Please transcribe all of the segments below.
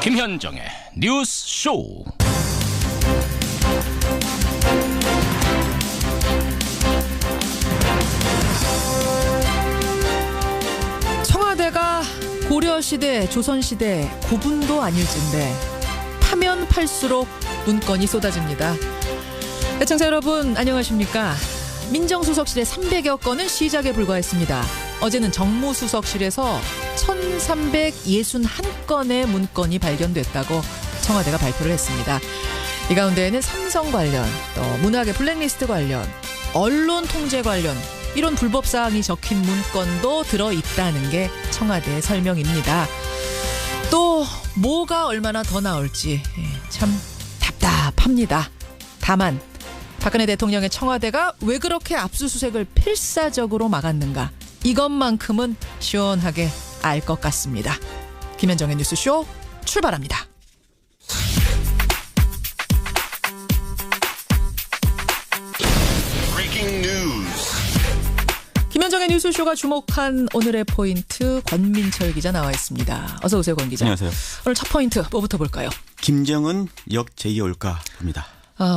김현정의 뉴스 쇼. 청와대가 고려시대, 조선시대 구분도 아닐진데 파면 팔수록 문건이 쏟아집니다. 시청자 여러분 안녕하십니까. 민정수석실의 300여 건은 시작에 불과했습니다. 어제는 정무수석실에서 1361건의 문건이 발견됐다고 청와대가 발표를 했습니다. 이 가운데에는 삼성 관련, 또 문학의 블랙리스트 관련, 언론 통제 관련 이런 불법 사항이 적힌 문건도 들어있다는 게 청와대의 설명입니다. 또 뭐가 얼마나 더 나올지 참 답답합니다. 다만 박근혜 대통령의 청와대가 왜 그렇게 압수수색을 필사적으로 막았는가, 이것만큼은 시원하게 알 것 같습니다. 김현정의 뉴스쇼 출발합니다. 김현정의 뉴스쇼가 주목한 오늘의 포인트, 권민철 기자 나와 있습니다. 어서 오세요, 권 기자. 안녕하세요. 오늘 첫 포인트 뭐부터 볼까요? 김정은 역제2올까 합니다.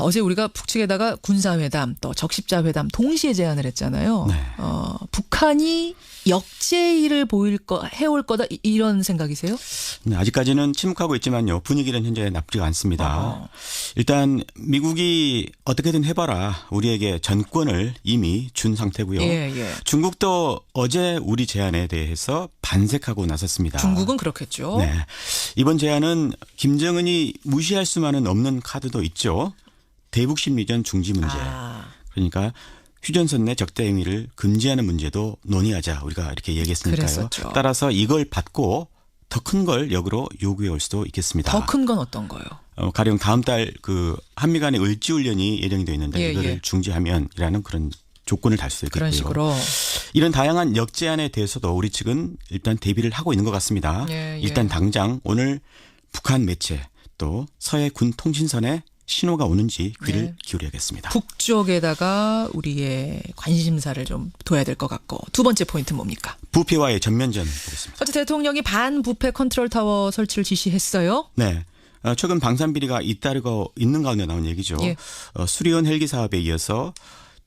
어제 우리가 북측에다가 군사회담 또 적십자회담 동시에 제안을 했잖아요. 네. 북한이 역제의를 해올 거다 이런 생각이세요? 네, 아직까지는 침묵하고 있지만요. 분위기는 현재 나쁘지가 않습니다. 일단 미국이 어떻게든 해봐라, 우리에게 전권을 이미 준 상태고요. 예. 중국도 어제 우리 제안에 대해서 반색하고 나섰습니다. 중국은 그렇겠죠. 네. 이번 제안은 김정은이 무시할 수만은 없는 카드도 있죠. 대북 심리전 중지 문제. 그러니까 휴전선 내 적대 행위를 금지하는 문제도 논의하자, 우리가 이렇게 얘기했으니까요. 그랬었죠. 따라서 이걸 받고 더 큰 걸 역으로 요구해 올 수도 있겠습니다. 더 큰 건 어떤 거요? 가령 다음 달 그 한미 간의 을지훈련이 예정이 되어 있는데 이거를 예. 중지하면이라는 그런 조건을 달 수도 있겠고요. 그런 식으로. 이런 다양한 역제안에 대해서도 우리 측은 일단 대비를 하고 있는 것 같습니다. 예. 일단 당장 오늘 북한 매체 또 서해 군 통신선에 신호가 오는지 귀를 기울여야겠습니다. 북쪽에다가 우리의 관심사를 좀 둬야 될 것 같고, 두 번째 포인트 뭡니까? 부패와의 전면전 보겠습니다. 어제 대통령이 반부패 컨트롤타워 설치를 지시했어요. 네. 최근 방산비리가 잇따르고 있는 가운데 나온 얘기죠. 예. 수리원 헬기 사업에 이어서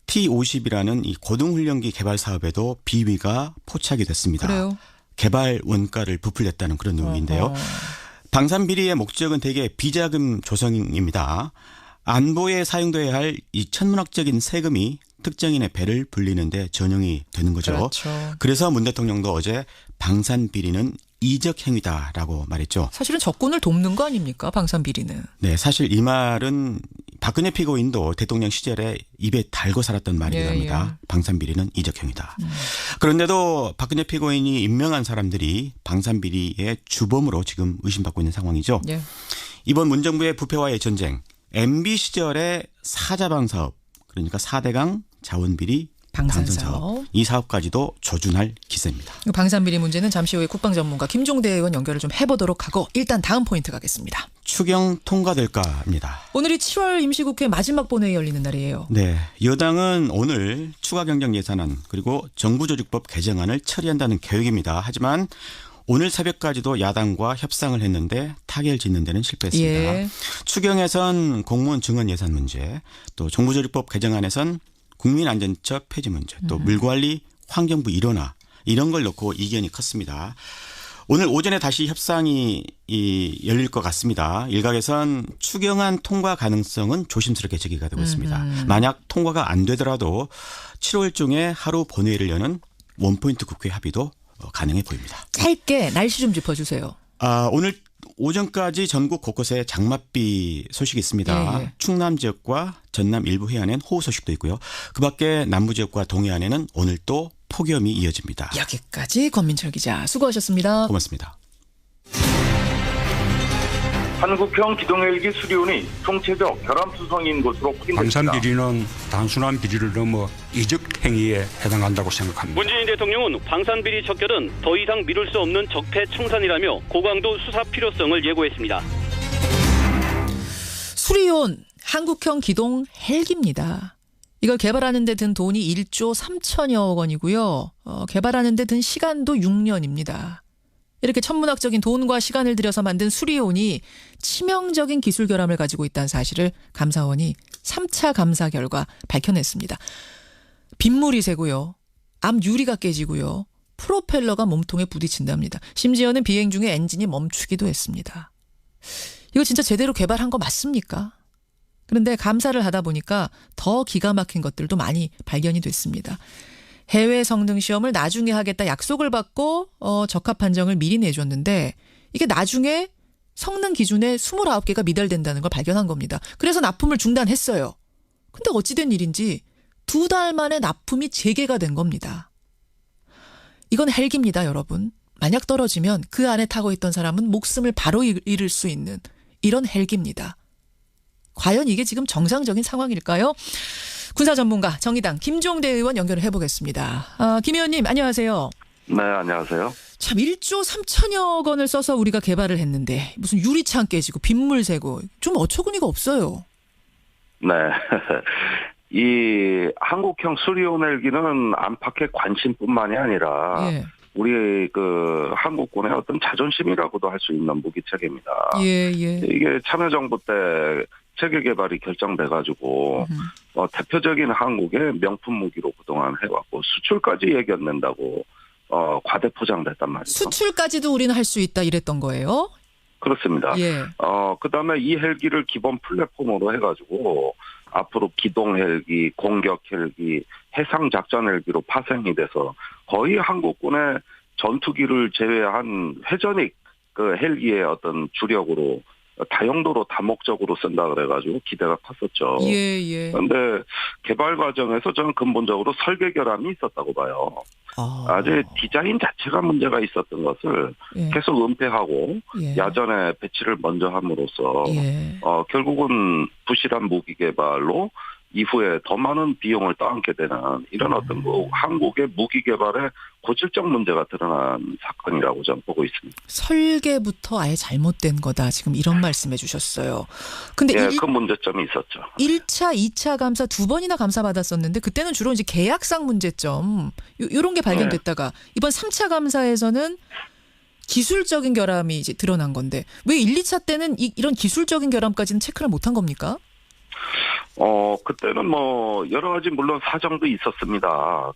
T-50이라는 이 고등훈련기 개발 사업에도 비위가 포착이 됐습니다. 그래요? 개발 원가를 부풀렸다는 그런 의혹인데요. 방산비리의 목적은 대개 비자금 조성입니다. 안보에 사용돼야 할 이 천문학적인 세금이 특정인의 배를 불리는데 전용이 되는 거죠. 그렇죠. 그래서 문 대통령도 어제 방산비리는 이적 행위다라고 말했죠. 사실은 적군을 돕는 거 아닙니까? 방산비리는. 네, 사실 이 말은 박근혜 피고인도 대통령 시절에 입에 달고 살았던 말이기도 합니다. 방산비리는 이적행위다. 그런데도 박근혜 피고인이 임명한 사람들이 방산비리의 주범으로 지금 의심받고 있는 상황이죠. 예. 이번 문정부의 부패와의 전쟁, MB 시절의 사자방 사업, 그러니까 4대강 자원비리 방산사업, 이 사업까지도 조준할 기세입니다. 방산비리 문제는 잠시 후에 국방전문가 김종대 의원 연결을 좀 해보도록 하고, 일단 다음 포인트 가겠습니다. 추경 통과될까 합니다. 오늘이 7월 임시국회 마지막 본회의 열리는 날이에요. 네, 여당은 오늘 추가 경정 예산안 그리고 정부조직법 개정안을 처리한다는 계획입니다. 하지만 오늘 새벽까지도 야당과 협상을 했는데 타결 짓는 데는 실패했습니다. 예. 추경에선 공무원 증언 예산 문제, 또 정부조직법 개정안에선 국민안전처 폐지 문제, 또 물관리 환경부 일원화, 이런 걸 놓고 이견이 컸습니다. 오늘 오전에 다시 협상이 열릴 것 같습니다. 일각에선 추경안 통과 가능성은 조심스럽게 제기가 되고 있습니다. 만약 통과가 안 되더라도 7월 중에 하루 본회의를 여는 원포인트 국회 합의도 가능해 보입니다. 짧게 날씨 좀 짚어주세요. 오늘 오전까지 전국 곳곳에 장맛비 소식이 있습니다. 예. 충남 지역과 전남 일부 해안엔 호우 소식도 있고요. 그밖에 남부 지역과 동해안에는 오늘 또 폭염이 이어집니다. 여기까지 권민철 기자 수고하셨습니다. 고맙습니다. 한국형 기동헬기 수리온이 총체적 결함투성인 것으로 확인됐습니다. 방산비리는 단순한 비리를 넘어 이적 행위에 해당한다고 생각합니다. 문재인 대통령은 방산비리 척결은 더 이상 미룰 수 없는 적폐청산이라며 고강도 수사 필요성을 예고했습니다. 수리온 한국형 기동 헬기입니다. 이걸 개발하는 데 든 돈이 1조 3천여억 원이고요. 개발하는 데 든 시간도 6년입니다. 이렇게 천문학적인 돈과 시간을 들여서 만든 수리온이 치명적인 기술 결함을 가지고 있다는 사실을 감사원이 3차 감사 결과 밝혀냈습니다. 빗물이 새고요. 앞 유리가 깨지고요. 프로펠러가 몸통에 부딪힌답니다. 심지어는 비행 중에 엔진이 멈추기도 했습니다. 이거 진짜 제대로 개발한 거 맞습니까? 그런데 감사를 하다 보니까 더 기가 막힌 것들도 많이 발견이 됐습니다. 해외 성능 시험을 나중에 하겠다 약속을 받고 적합 판정을 미리 내줬는데 이게 나중에 성능 기준에 29개가 미달된다는 걸 발견한 겁니다. 그래서 납품을 중단했어요. 근데 어찌된 일인지 2달 만에 납품이 재개가 된 겁니다. 이건 헬기입니다, 여러분. 만약 떨어지면 그 안에 타고 있던 사람은 목숨을 바로 잃을 수 있는 이런 헬기입니다. 과연 이게 지금 정상적인 상황일까요? 군사 전문가 정의당 김종대 의원 연결을 해보겠습니다. 김 의원님 안녕하세요. 네, 안녕하세요. 참 1조 3천여 원을 써서 우리가 개발을 했는데 무슨 유리창 깨지고 빗물 새고 좀 어처구니가 없어요. 네. 이 한국형 수리온 헬기는 안팎의 관심뿐만이 아니라 예. 우리 그 한국군의 어떤 자존심이라고도 할 수 있는 무기체계입니다. 예. 이게 참여정부 때 체계 개발이 결정돼가지고 대표적인 한국의 명품 무기로 그동안 해왔고 수출까지 얘기했는다고 과대 포장됐단 말이죠. 수출까지도 우리는 할 수 있다 이랬던 거예요? 그렇습니다. 예. 그다음에 이 헬기를 기본 플랫폼으로 해가지고 앞으로 기동 헬기, 공격 헬기, 해상 작전 헬기로 파생이 돼서 거의 한국군의 전투기를 제외한 회전익 그 헬기의 어떤 주력으로 다용도로 다목적으로 쓴다 그래가지고 기대가 컸었죠. 예. 그런데 개발 과정에서 저는 근본적으로 설계 결함이 있었다고 봐요. 아주 디자인 자체가 문제가 있었던 것을 예. 계속 은폐하고 예. 야전에 배치를 먼저 함으로써 예. 결국은 부실한 무기 개발로 이후에 더 많은 비용을 떠안게 되는 이런 어떤 그 한국의 무기 개발에 고질적 문제가 드러난 사건이라고 저는 보고 있습니다. 설계부터 아예 잘못된 거다. 지금 이런 말씀해 주셨어요. 근데 예, 그 문제점이 있었죠. 1차, 2차 감사 2번이나 감사받았었는데 그때는 주로 이제 계약상 문제점 이런 게 발견됐다가 이번 3차 감사에서는 기술적인 결함이 이제 드러난 건데 왜 1, 2차 때는 이런 기술적인 결함까지는 체크를 못한 겁니까? 그때는 뭐 여러 가지 물론 사정도 있었습니다.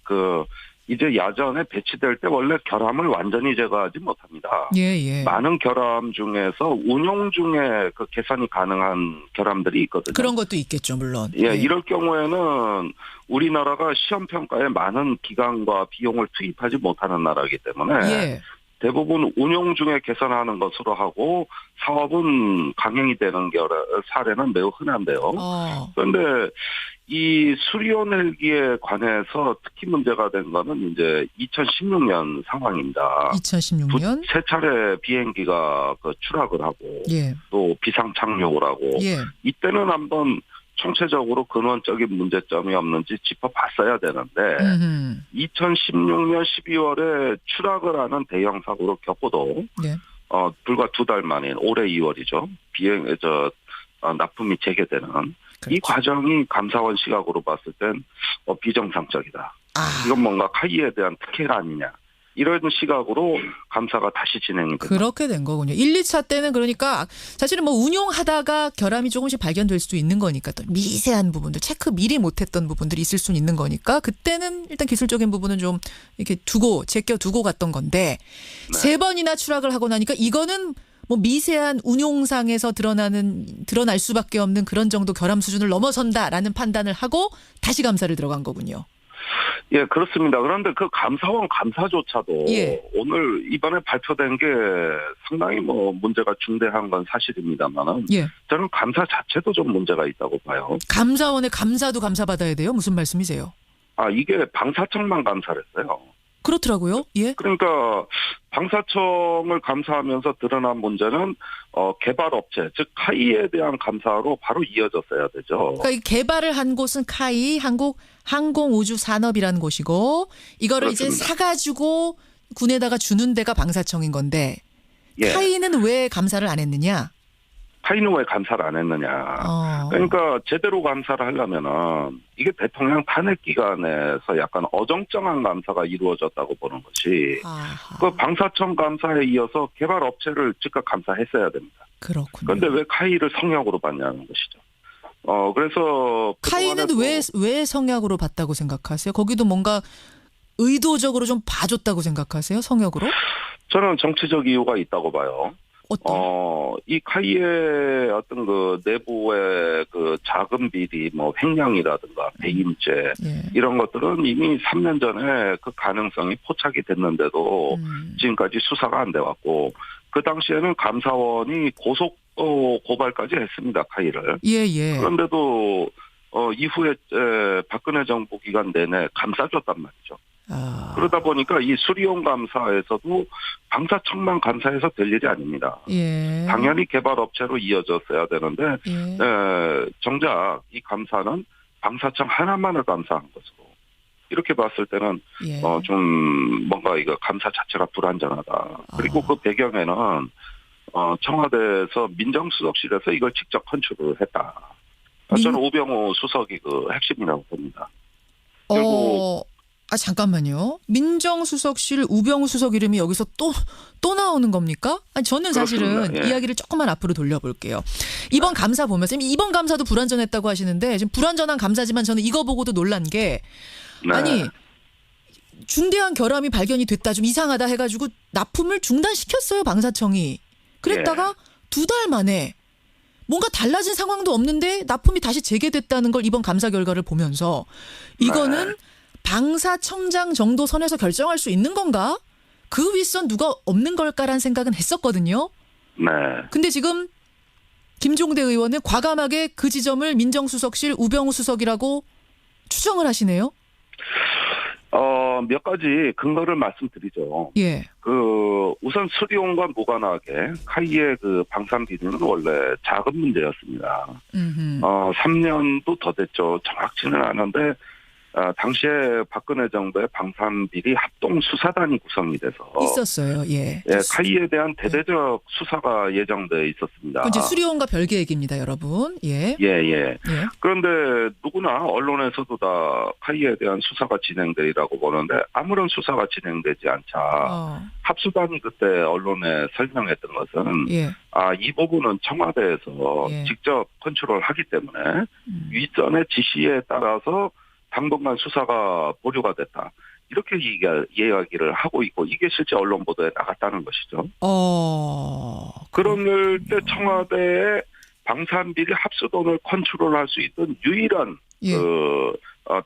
이제 야전에 배치될 때 원래 결함을 완전히 제거하지 못합니다. 예. 많은 결함 중에서 운용 중에 그 개선이 가능한 결함들이 있거든요. 그런 것도 있겠죠, 물론. 예, 이럴 경우에는 우리나라가 시험 평가에 많은 기간과 비용을 투입하지 못하는 나라이기 때문에 예. 대부분 운용 중에 개선하는 것으로 하고 사업은 강행이 되는 사례는 매우 흔한데요. 그런데 이 수리온 헬기에 관해서 특히 문제가 된 거는 이제 2016년 상황입니다. 2016년? 세 차례 비행기가 추락을 하고 예. 또 비상 착륙을 하고 예. 이때는 한번 총체적으로 근원적인 문제점이 없는지 짚어봤어야 되는데 2016년 12월에 추락을 하는 대형 사고로 겪고도 예. 불과 2달 만인 올해 2월이죠. 납품이 재개되는 그렇죠. 이 과정이 감사원 시각으로 봤을 땐 비정상적이다. 이건 뭔가 카이에 대한 특혜가 아니냐. 이런 시각으로 감사가 다시 진행이 됩니다. 그렇게 된 거군요. 1, 2차 때는 그러니까 사실은 뭐 운용하다가 결함이 조금씩 발견될 수도 있는 거니까 또 미세한 부분들 체크 미리 못했던 부분들이 있을 수 있는 거니까 그때는 일단 기술적인 부분은 좀 이렇게 제껴두고 갔던 건데 네. 3번이나 추락을 하고 나니까 이거는 뭐 미세한 운용상에서 드러날 수밖에 없는 그런 정도 결함 수준을 넘어선다라는 판단을 하고 다시 감사를 들어간 거군요. 예, 그렇습니다. 그런데 그 감사원 감사조차도 예. 오늘 이번에 발표된 게 상당히 뭐 문제가 중대한 건 사실입니다만은 예. 저는 감사 자체도 좀 문제가 있다고 봐요. 감사원의 감사도 감사받아야 돼요? 무슨 말씀이세요? 이게 방사청만 감사를 했어요. 그렇더라고요. 예. 그러니까 방사청을 감사하면서 드러난 문제는 개발업체 즉 카이에 대한 감사로 바로 이어졌어야 되죠. 그러니까 이 개발을 한 곳은 카이 한국 항공우주산업이라는 곳이고 이거를 그렇습니다. 이제 사가지고 군에다가 주는 데가 방사청인 건데 예. 카이는 왜 감사를 안 했느냐? 카이는 왜 감사를 안 했느냐. 그러니까 제대로 감사를 하려면은 이게 대통령 탄핵 기간에서 약간 어정쩡한 감사가 이루어졌다고 보는 것이 그 방사청 감사에 이어서 개발 업체를 즉각 감사했어야 됩니다. 그렇군요. 그런데 왜 카이를 성역으로 봤냐는 것이죠. 그래서 카이는 왜 성역으로 봤다고 생각하세요? 거기도 뭔가 의도적으로 좀 봐줬다고 생각하세요? 성역으로? 저는 정치적 이유가 있다고 봐요. 이 카이의 어떤 그 내부의 그 자금 비리, 뭐 횡령이라든가 배임죄 이런 것들은 이미 3년 전에 그 가능성이 포착이 됐는데도 지금까지 수사가 안 돼 왔고 그 당시에는 감사원이 고속 고발까지 했습니다. 카이를. 예. 그런데도 이후에 박근혜 정부 기간 내내 감싸줬단 말이죠. 그러다 보니까 이 수리용 감사에서도 방사청만 감사해서 될 일이 아닙니다. 예. 당연히 개발업체로 이어졌어야 되는데 정작 이 감사는 방사청 하나만을 감사한 것으로 이렇게 봤을 때는 좀 뭔가 이거 감사 자체가 불안정하다. 그리고 그 배경에는 청와대에서 민정수석실에서 이걸 직접 컨트롤을 했다. 저는 우병우 수석이 그 핵심이라고 봅니다. 그리고 잠깐만요. 민정수석실 우병우 수석 이름이 여기서 또 나오는 겁니까? 아니, 저는 사실은 이야기를 조금만 앞으로 돌려볼게요. 이번 감사 보면서 이번 감사도 불완전했다고 하시는데 지금 불완전한 감사지만 저는 이거 보고도 놀란 게 아니 중대한 결함이 발견이 됐다 좀 이상하다 해가지고 납품을 중단시켰어요 방사청이. 그랬다가 2달 만에 뭔가 달라진 상황도 없는데 납품이 다시 재개됐다는 걸 이번 감사 결과를 보면서 이거는 방사청장 정도 선에서 결정할 수 있는 건가? 그 윗선 누가 없는 걸까라는 생각은 했었거든요. 근데 지금 김종대 의원은 과감하게 그 지점을 민정수석실 우병우 수석이라고 추정을 하시네요. 몇 가지 근거를 말씀드리죠. 예. 우선 수리용과 무관하게 카이의 그 방산 비리는 원래 작은 문제였습니다. 3년도 더 됐죠. 정확치는 않은데 당시에 박근혜 정부의 방산비리 합동수사단이 구성이 돼서 있었어요. 예. 카이에 대한 대대적 수사가 예정돼 있었습니다. 이제 수리온과 별개 얘기입니다, 여러분. 예. 그런데 누구나 언론에서도 다 카이에 대한 수사가 진행되리라고 보는데 아무런 수사가 진행되지 않자 합수단이 그때 언론에 설명했던 것은 이 부분은 청와대에서 직접 컨트롤하기 때문에 윗선의 지시에 따라서 당분간 수사가 보류가 됐다. 이렇게 이야기를 하고 있고 이게 실제 언론 보도에 나갔다는 것이죠. 그럴 때 청와대의 방산비리 합수돈을 컨트롤할 수 있던 유일한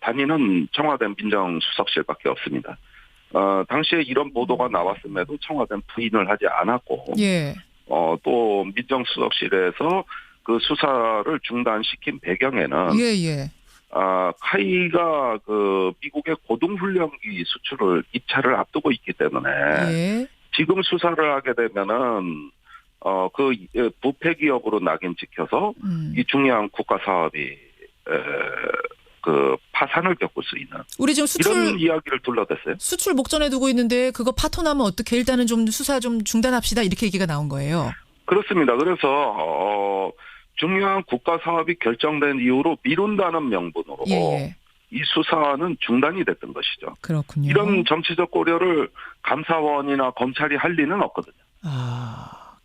단위는 청와대 민정수석실밖에 없습니다. 당시에 이런 보도가 나왔음에도 청와대는 부인을 하지 않았고 또 민정수석실에서 그 수사를 중단시킨 배경에는 카이가 그 미국의 고등훈련기 수출을 입찰을 앞두고 있기 때문에 지금 수사를 하게 되면은 그 부패 기업으로 낙인 찍혀서 이 중요한 국가 사업이 그 파산을 겪을 수 있는 우리 지금 이런 이야기를 둘러댔어요. 수출 목전에 두고 있는데 그거 파토나면 어떻게 일단은 좀 수사 좀 중단합시다 이렇게 얘기가 나온 거예요. 그렇습니다. 그래서 중요한 국가 사업이 결정된 이후로 미룬다는 명분으로 이 수사는 중단이 됐던 것이죠. 그렇군요. 이런 정치적 고려를 감사원이나 검찰이 할 리는 없거든요.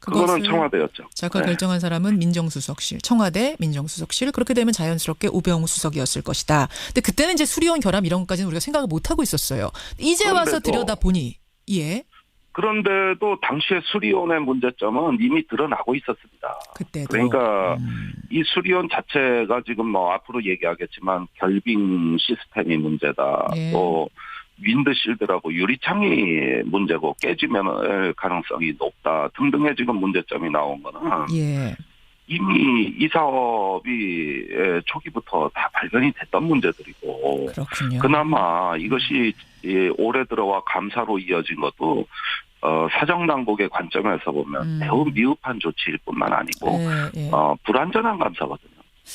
그거는 청와대였죠. 작가 결정한 사람은 민정수석실, 청와대 민정수석실. 그렇게 되면 자연스럽게 우병우 수석이었을 것이다. 근데 그때는 이제 수리온 결함 이런 것까지는 우리가 생각을 못 하고 있었어요. 이제 와서 들여다보니 그런데도 당시에 수리온의 문제점은 이미 드러나고 있었습니다. 그때도. 그러니까 이 수리온 자체가 지금 뭐 앞으로 얘기하겠지만 결빙 시스템이 문제다. 또 윈드실드라고 유리창이 문제고 깨지면 가능성이 높다 등등의 지금 문제점이 나온 거는 이미 이 사업이 초기부터 다 발견이 됐던 문제들이고 그렇군요. 그나마 이것이 올해 들어와 감사로 이어진 것도 사정당국의 관점에서 보면 매우 미흡한 조치일 뿐만 아니고 불완전한 감사거든요.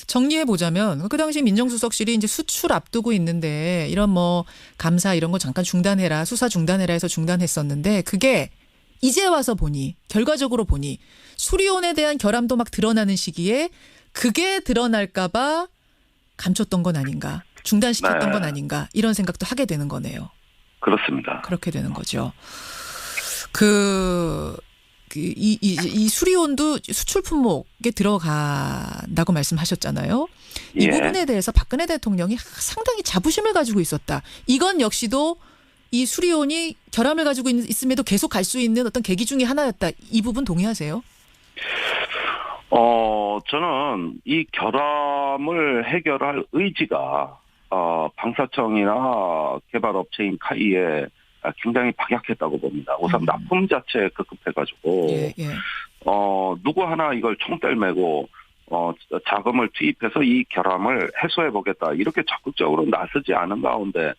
정리해보자면 그 당시 민정수석실이 이제 수출 앞두고 있는데 이런 뭐 감사 이런 거 잠깐 중단해라 수사 중단해라 해서 중단했었는데 그게 이제 와서 보니 결과적으로 보니 수리온에 대한 결함도 막 드러나는 시기에 그게 드러날까 봐 감췄던 건 아닌가. 중단시켰던 건 아닌가. 이런 생각도 하게 되는 거네요. 그렇습니다. 그렇게 되는 거죠. 이 수리온도 수출 품목에 들어간다고 말씀하셨잖아요. 이 부분에 대해서 박근혜 대통령이 상당히 자부심을 가지고 있었다. 이건 역시도 이 수리온이 결함을 가지고 있음에도 계속 갈 수 있는 어떤 계기 중에 하나였다. 이 부분 동의하세요? 저는 이 결함을 해결할 의지가 방사청이나 개발업체인 카이에 굉장히 박약했다고 봅니다. 우선 납품 자체에 급급해가지고 누구 하나 이걸 총대를 메고 자금을 투입해서 이 결함을 해소해보겠다 이렇게 적극적으로 나서지 않은 가운데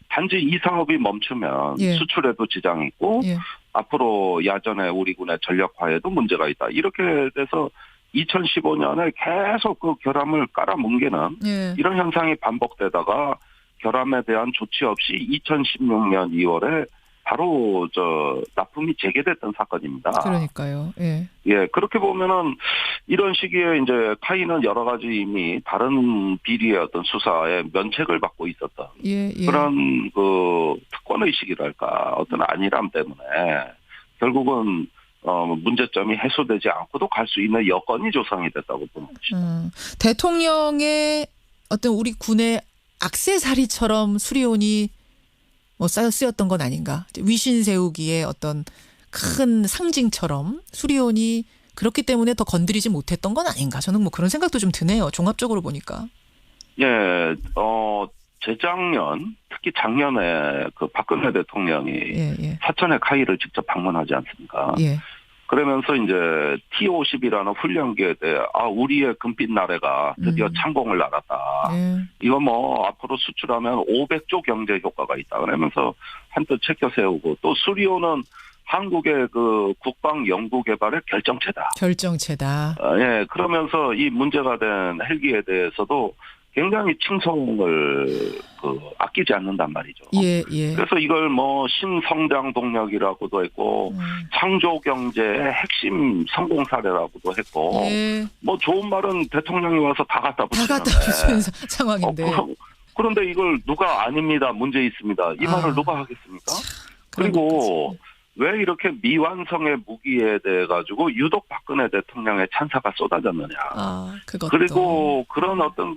단지 이 사업이 멈추면 수출에도 지장이 있고 앞으로 야전에 우리 군의 전력화에도 문제가 있다. 이렇게 돼서 2015년에 계속 그 결함을 깔아뭉개는 이런 현상이 반복되다가 결함에 대한 조치 없이 2016년 2월에 바로 납품이 재개됐던 사건입니다. 그러니까요. 그렇게 보면은 이런 시기에 이제 카이는 여러 가지 이미 다른 비리의 어떤 수사에 면책을 받고 있었던 그런 그 특권 의식이랄까 어떤 안일함 때문에 결국은 문제점이 해소되지 않고도 갈 수 있는 여건이 조성이 됐다고 보는 것이죠. 대통령의 어떤 우리 군의 액세서리처럼 수리온이 쓰였던 건 아닌가. 위신 세우기의 어떤 큰 상징처럼 수리온이 그렇기 때문에 더 건드리지 못했던 건 아닌가. 저는 그런 생각도 좀 드네요. 종합적으로 보니까. 재작년 특히 작년에 그 박근혜 대통령이 사천의 카이를 직접 방문하지 않습니까? 그러면서 이제 T-50이라는 훈련기에 대해 우리의 금빛 나래가 드디어 창공을 날았다. 이거 앞으로 수출하면 500조 경제 효과가 있다. 그러면서 한뜻 체켜 세우고 또 수리온은 한국의 그 국방 연구 개발의 결정체다. 그러면서 이 문제가 된 헬기에 대해서도 굉장히 칭송을 아끼지 않는단 말이죠. 그래서 이걸 신성장 동력이라고도 했고 창조 경제의 핵심 성공 사례라고도 했고 좋은 말은 대통령이 와서 다 갖다 붙이는 상황인데. 그런데 이걸 누가 아닙니다. 문제 있습니다. 이 말을 누가 하겠습니까? 그리고 왜 이렇게 미완성의 무기에 대해 가지고 유독 박근혜 대통령의 찬사가 쏟아졌느냐. 그리고 그런 어떤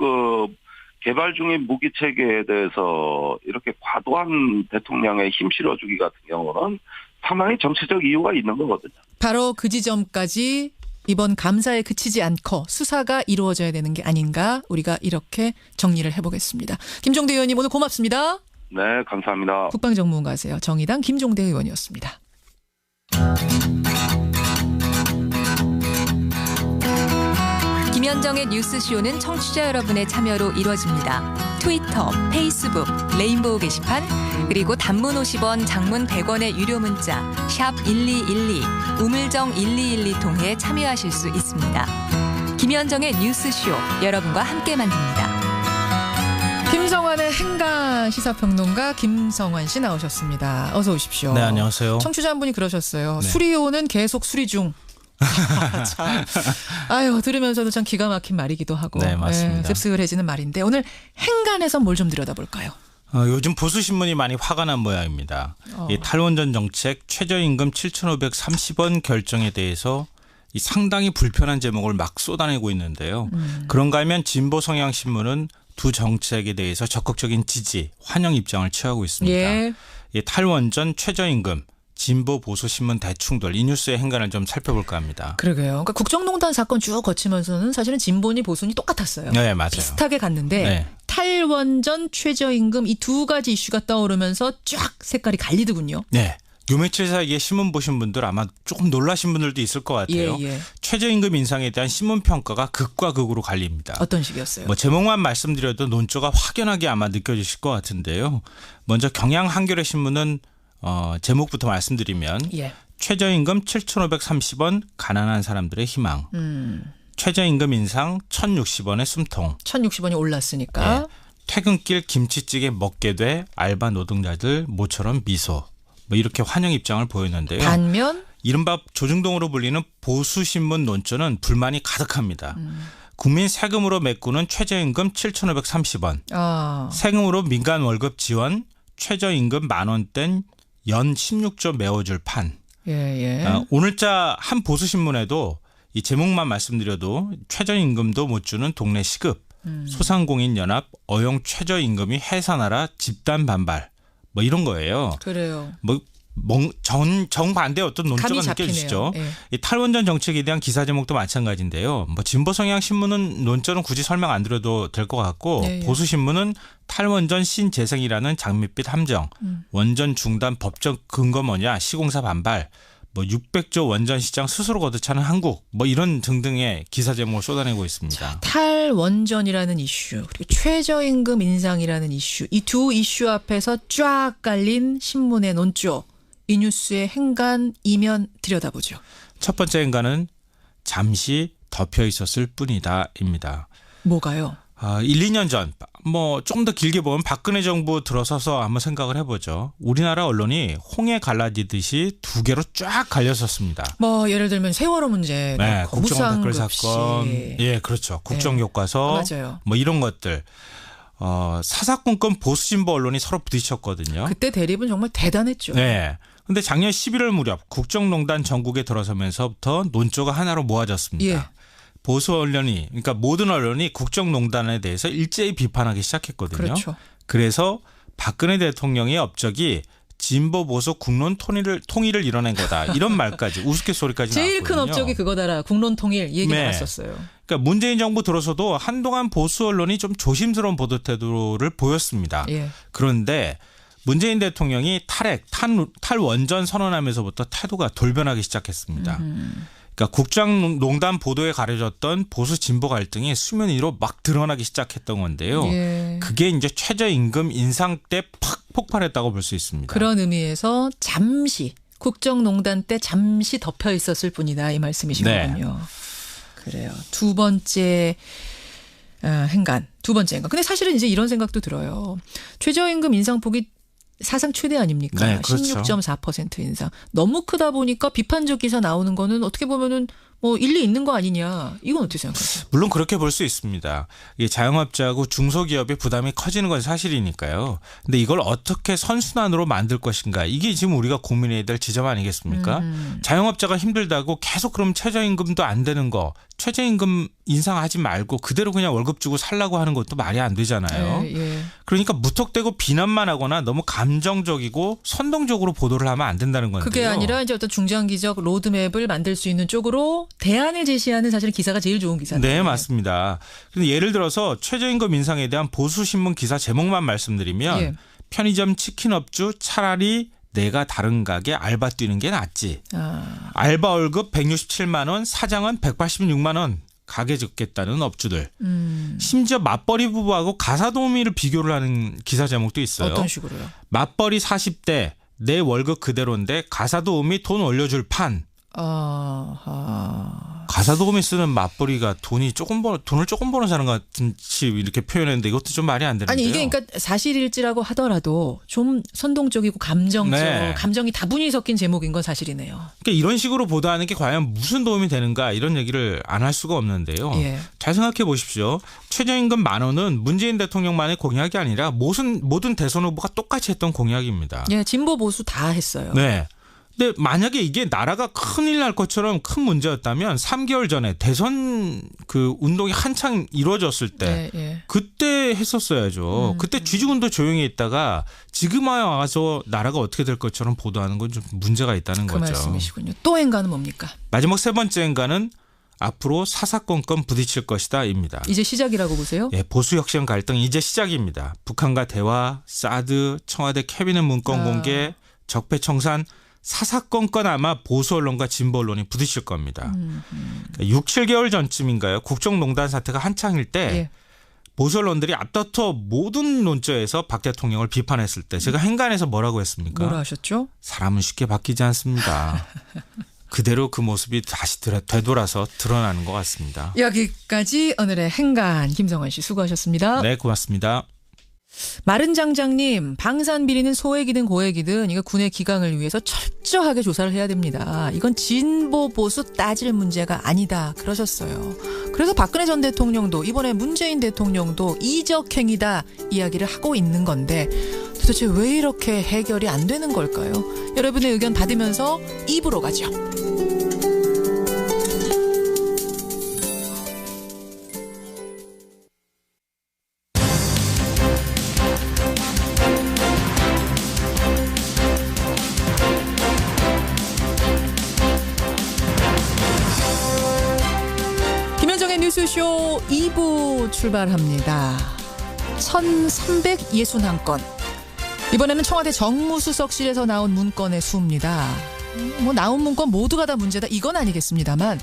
개발 중인 무기 체계에 대해서 이렇게 과도한 대통령의 힘 실어주기 같은 경우는 상당히 정치적 이유가 있는 거거든요. 바로 그 지점까지 이번 감사에 그치지 않고 수사가 이루어져야 되는 게 아닌가. 우리가 이렇게 정리를 해보겠습니다. 김종대 의원님 오늘 고맙습니다. 네, 감사합니다. 국방전문가세요. 정의당 김종대 의원이었습니다. 김현정의 뉴스쇼는 청취자 여러분의 참여로 이루어집니다. 트위터, 페이스북, 레인보우 게시판, 그리고 단문 50원, 장문 100원의 유료 문자 샵 1212, 우물정 1212 통해 참여하실 수 있습니다. 김현정의 뉴스쇼, 여러분과 함께 만듭니다. 김성환의 행간 시사평론가 김성환 씨 나오셨습니다. 어서 오십시오. 네, 안녕하세요. 청취자 한 분이 그러셨어요. 수리온은 계속 수리 중. 들으면서도 참 기가 막힌 말이기도 하고. 네, 맞습니다. 씁쓸해지는 말인데 오늘 행간에서 뭘 좀 들여다볼까요? 요즘 보수신문이 많이 화가 난 모양입니다. 이 탈원전 정책 최저임금 7,530원 결정에 대해서 이 상당히 불편한 제목을 막 쏟아내고 있는데요. 그런가 하면 진보 성향 신문은 두 정책에 대해서 적극적인 지지, 환영 입장을 취하고 있습니다. 이 탈원전 최저임금, 진보 보수 신문 대충들 이 뉴스의 행간을 좀 살펴볼까 합니다. 그러게요. 그러니까 국정농단 사건 쭉 거치면서는 사실은 진보니 보수니 똑같았어요. 네, 맞아요. 비슷하게 갔는데 탈원전 최저임금 이 두 가지 이슈가 떠오르면서 쫙 색깔이 갈리더군요. 네. 요 며칠 사이에 신문 보신 분들 아마 조금 놀라신 분들도 있을 것 같아요. 최저임금 인상에 대한 신문평가가 극과 극으로 갈립니다. 어떤 식이었어요? 제목만 말씀드려도 논조가 확연하게 아마 느껴지실 것 같은데요. 먼저 경향 한겨레 신문은 제목부터 말씀드리면 최저임금 7,530원 가난한 사람들의 희망. 최저임금 인상 1,060원의 숨통. 1,060원이 올랐으니까. 퇴근길 김치찌개 먹게 돼 알바 노동자들 모처럼 미소. 이렇게 환영 입장을 보였는데요. 반면 이른바 조중동으로 불리는 보수신문 논조는 불만이 가득합니다. 국민 세금으로 메꾸는 최저임금 7,530원, 세금으로 민간 월급 지원, 최저임금 10,000원 뗀 연 16조 메워줄 판. 오늘자 한 보수신문에도 이 제목만 말씀드려도 최저임금도 못 주는 동네 시급, 소상공인연합 어용 최저임금이 해산하라 집단 반발 뭐 이런 거예요. 그래요. 정반대의 어떤 논조가 느껴지시죠? 예. 이 탈원전 정책에 대한 기사 제목도 마찬가지인데요. 진보 성향 신문은 논조는 굳이 설명 안 드려도 될 것 같고 보수 신문은 탈원전 신재생이라는 장밋빛 함정, 원전 중단 법적 근거 뭐냐, 시공사 반발, 600조 원전 시장 스스로 거듭차는 한국, 이런 등등의 기사 제목을 쏟아내고 있습니다. 탈원전이라는 이슈, 그리고 최저임금 인상이라는 이슈, 이 두 이슈 앞에서 쫙 깔린 신문의 논조. 이 뉴스의 행간 이면 들여다보죠. 첫 번째 행간은 잠시 덮여 있었을 뿐이다입니다. 뭐가요? 1, 2년 전, 좀 더 길게 보면 박근혜 정부 들어서서 한번 생각을 해보죠. 우리나라 언론이 홍해 갈라지듯이 두 개로 쫙 갈렸었습니다. 예를 들면 세월호 문제, 네, 국정 댓글 사건, 예, 그렇죠. 국정교과서, 맞아요. 이런 것들. 사사건건 보수진보 언론이 서로 부딪혔거든요. 그때 대립은 정말 대단했죠. 네. 근데 작년 11월 무렵 국정농단 전국에 들어서면서부터 논조가 하나로 모아졌습니다. 예. 보수 언론이, 그러니까 모든 언론이 국정농단에 대해서 일제히 비판하기 시작했거든요. 그렇죠. 그래서 박근혜 대통령의 업적이 진보 보수 국론 통일을 이뤄낸 거다. 이런 말까지 우스갯소리까지 나왔거든요. 제일 큰 업적이 그거다라. 국론 통일 얘기 나왔었어요. 그러니까 문재인 정부 들어서도 한동안 보수 언론이 좀 조심스러운 보도 태도를 보였습니다. 예. 그런데 문재인 대통령이 탈원전 선언하면서부터 태도가 돌변하기 시작했습니다. 그러니까 국정농단 보도에 가려졌던 보수 진보 갈등이 수면 위로 막 드러나기 시작했던 건데요. 예. 그게 이제 최저임금 인상 때 팍 폭발했다고 볼 수 있습니다. 그런 의미에서 잠시 국정농단 때 잠시 덮여 있었을 뿐이다 이 말씀이시거든요. 그래요. 두 번째 행간. 근데 사실은 이제 이런 생각도 들어요. 최저임금 인상폭이 사상 최대 아닙니까? 네, 그렇죠. 16.4% 인상. 너무 크다 보니까 비판적 기사 나오는 거는 어떻게 보면은 일리 있는 거 아니냐. 이건 어떻게 생각하세요? 물론 그렇게 볼 수 있습니다. 이게 자영업자하고 중소기업의 부담이 커지는 건 사실이니까요. 근데 이걸 어떻게 선순환으로 만들 것인가. 이게 지금 우리가 고민해야 될 지점 아니겠습니까? 자영업자가 힘들다고 계속 그럼 최저임금도 안 되는 거. 최저임금 인상하지 말고 그대로 그냥 월급 주고 살라고 하는 것도 말이 안 되잖아요. 예. 그러니까 무턱대고 비난만 하거나 너무 감정적이고 선동적으로 보도를 하면 안 된다는 건데요. 그게 아니라 이제 어떤 중장기적 로드맵을 만들 수 있는 쪽으로 대안을 제시하는 사실은 기사가 제일 좋은 기사인데. 네, 맞습니다. 그런데 예를 들어서 최저임금 인상에 대한 보수신문 기사 제목만 말씀드리면 편의점 치킨업주 차라리 내가 다른 가게 알바 뛰는 게 낫지. 알바 월급 167만 원, 사장은 186만 원. 가게 적겠다는 업주들. 심지어 맞벌이 부부하고 가사도우미를 비교를 하는 기사 제목도 있어요. 어떤 식으로요? 맞벌이 40대 내 월급 그대로인데 가사도우미 돈 올려줄 판. 가사도우미 쓰는 맞벌이가 돈을 조금 버는 사람 같이 이렇게 표현했는데 이것도 좀 말이 안 되는데요. 아니 이게 그러니까 사실일지라고 하더라도 좀 선동적이고 감정이 다분히 섞인 제목인 건 사실이네요. 그러니까 이런 식으로 보도하는 게 과연 무슨 도움이 되는가 이런 얘기를 안 할 수가 없는데요. 잘 생각해 보십시오. 최저임금 10,000원은 문재인 대통령만의 공약이 아니라 모든 대선 후보가 똑같이 했던 공약입니다. 예, 진보 보수 다 했어요. 네. 근데 만약에 이게 나라가 큰일 날 것처럼 큰 문제였다면 3개월 전에 대선 그 운동이 한창 이루어졌을 때 그때 했었어야죠. 그때 쥐죽은도 조용히 있다가 지금 와서 나라가 어떻게 될 것처럼 보도하는 건 좀 문제가 있다는 거죠. 그 말씀이시군요. 또 행간은 뭡니까? 마지막 세 번째 행간은 앞으로 사사건건 부딪힐 것이다입니다. 이제 시작이라고 보세요? 예, 보수혁신 갈등 이제 시작입니다. 북한과 대화, 사드, 청와대 캐비넷 문건 공개, 적폐청산 사사건건 아마 보수 언론과 진보 언론이 부딪힐 겁니다. 6, 7개월 전쯤인가요? 국정농단 사태가 한창일 때 보수 언론들이 앞다퉈 모든 논조에서 박 대통령을 비판했을 때 제가 행간에서 뭐라고 했습니까? 뭐라 하셨죠? 사람은 쉽게 바뀌지 않습니다. 그대로 그 모습이 다시 되돌아서 드러나는 것 같습니다. 여기까지 오늘의 행간 김성환 씨 수고하셨습니다. 네, 고맙습니다. 마른 장장님, 방산 비리는 소액이든 고액이든 이거 군의 기강을 위해서 철저하게 조사를 해야 됩니다. 이건 진보 보수 따질 문제가 아니다 그러셨어요. 그래서 박근혜 전 대통령도 이번에 문재인 대통령도 이적행위다 이야기를 하고 있는 건데 도대체 왜 이렇게 해결이 안 되는 걸까요? 여러분의 의견 받으면서 2부로 가죠. 뉴스쇼 2부 출발합니다. 1361건. 이번에는 청와대 정무수석실에서 나온 문건의 수입니다. 나온 문건 모두가 다 문제다 이건 아니겠습니다만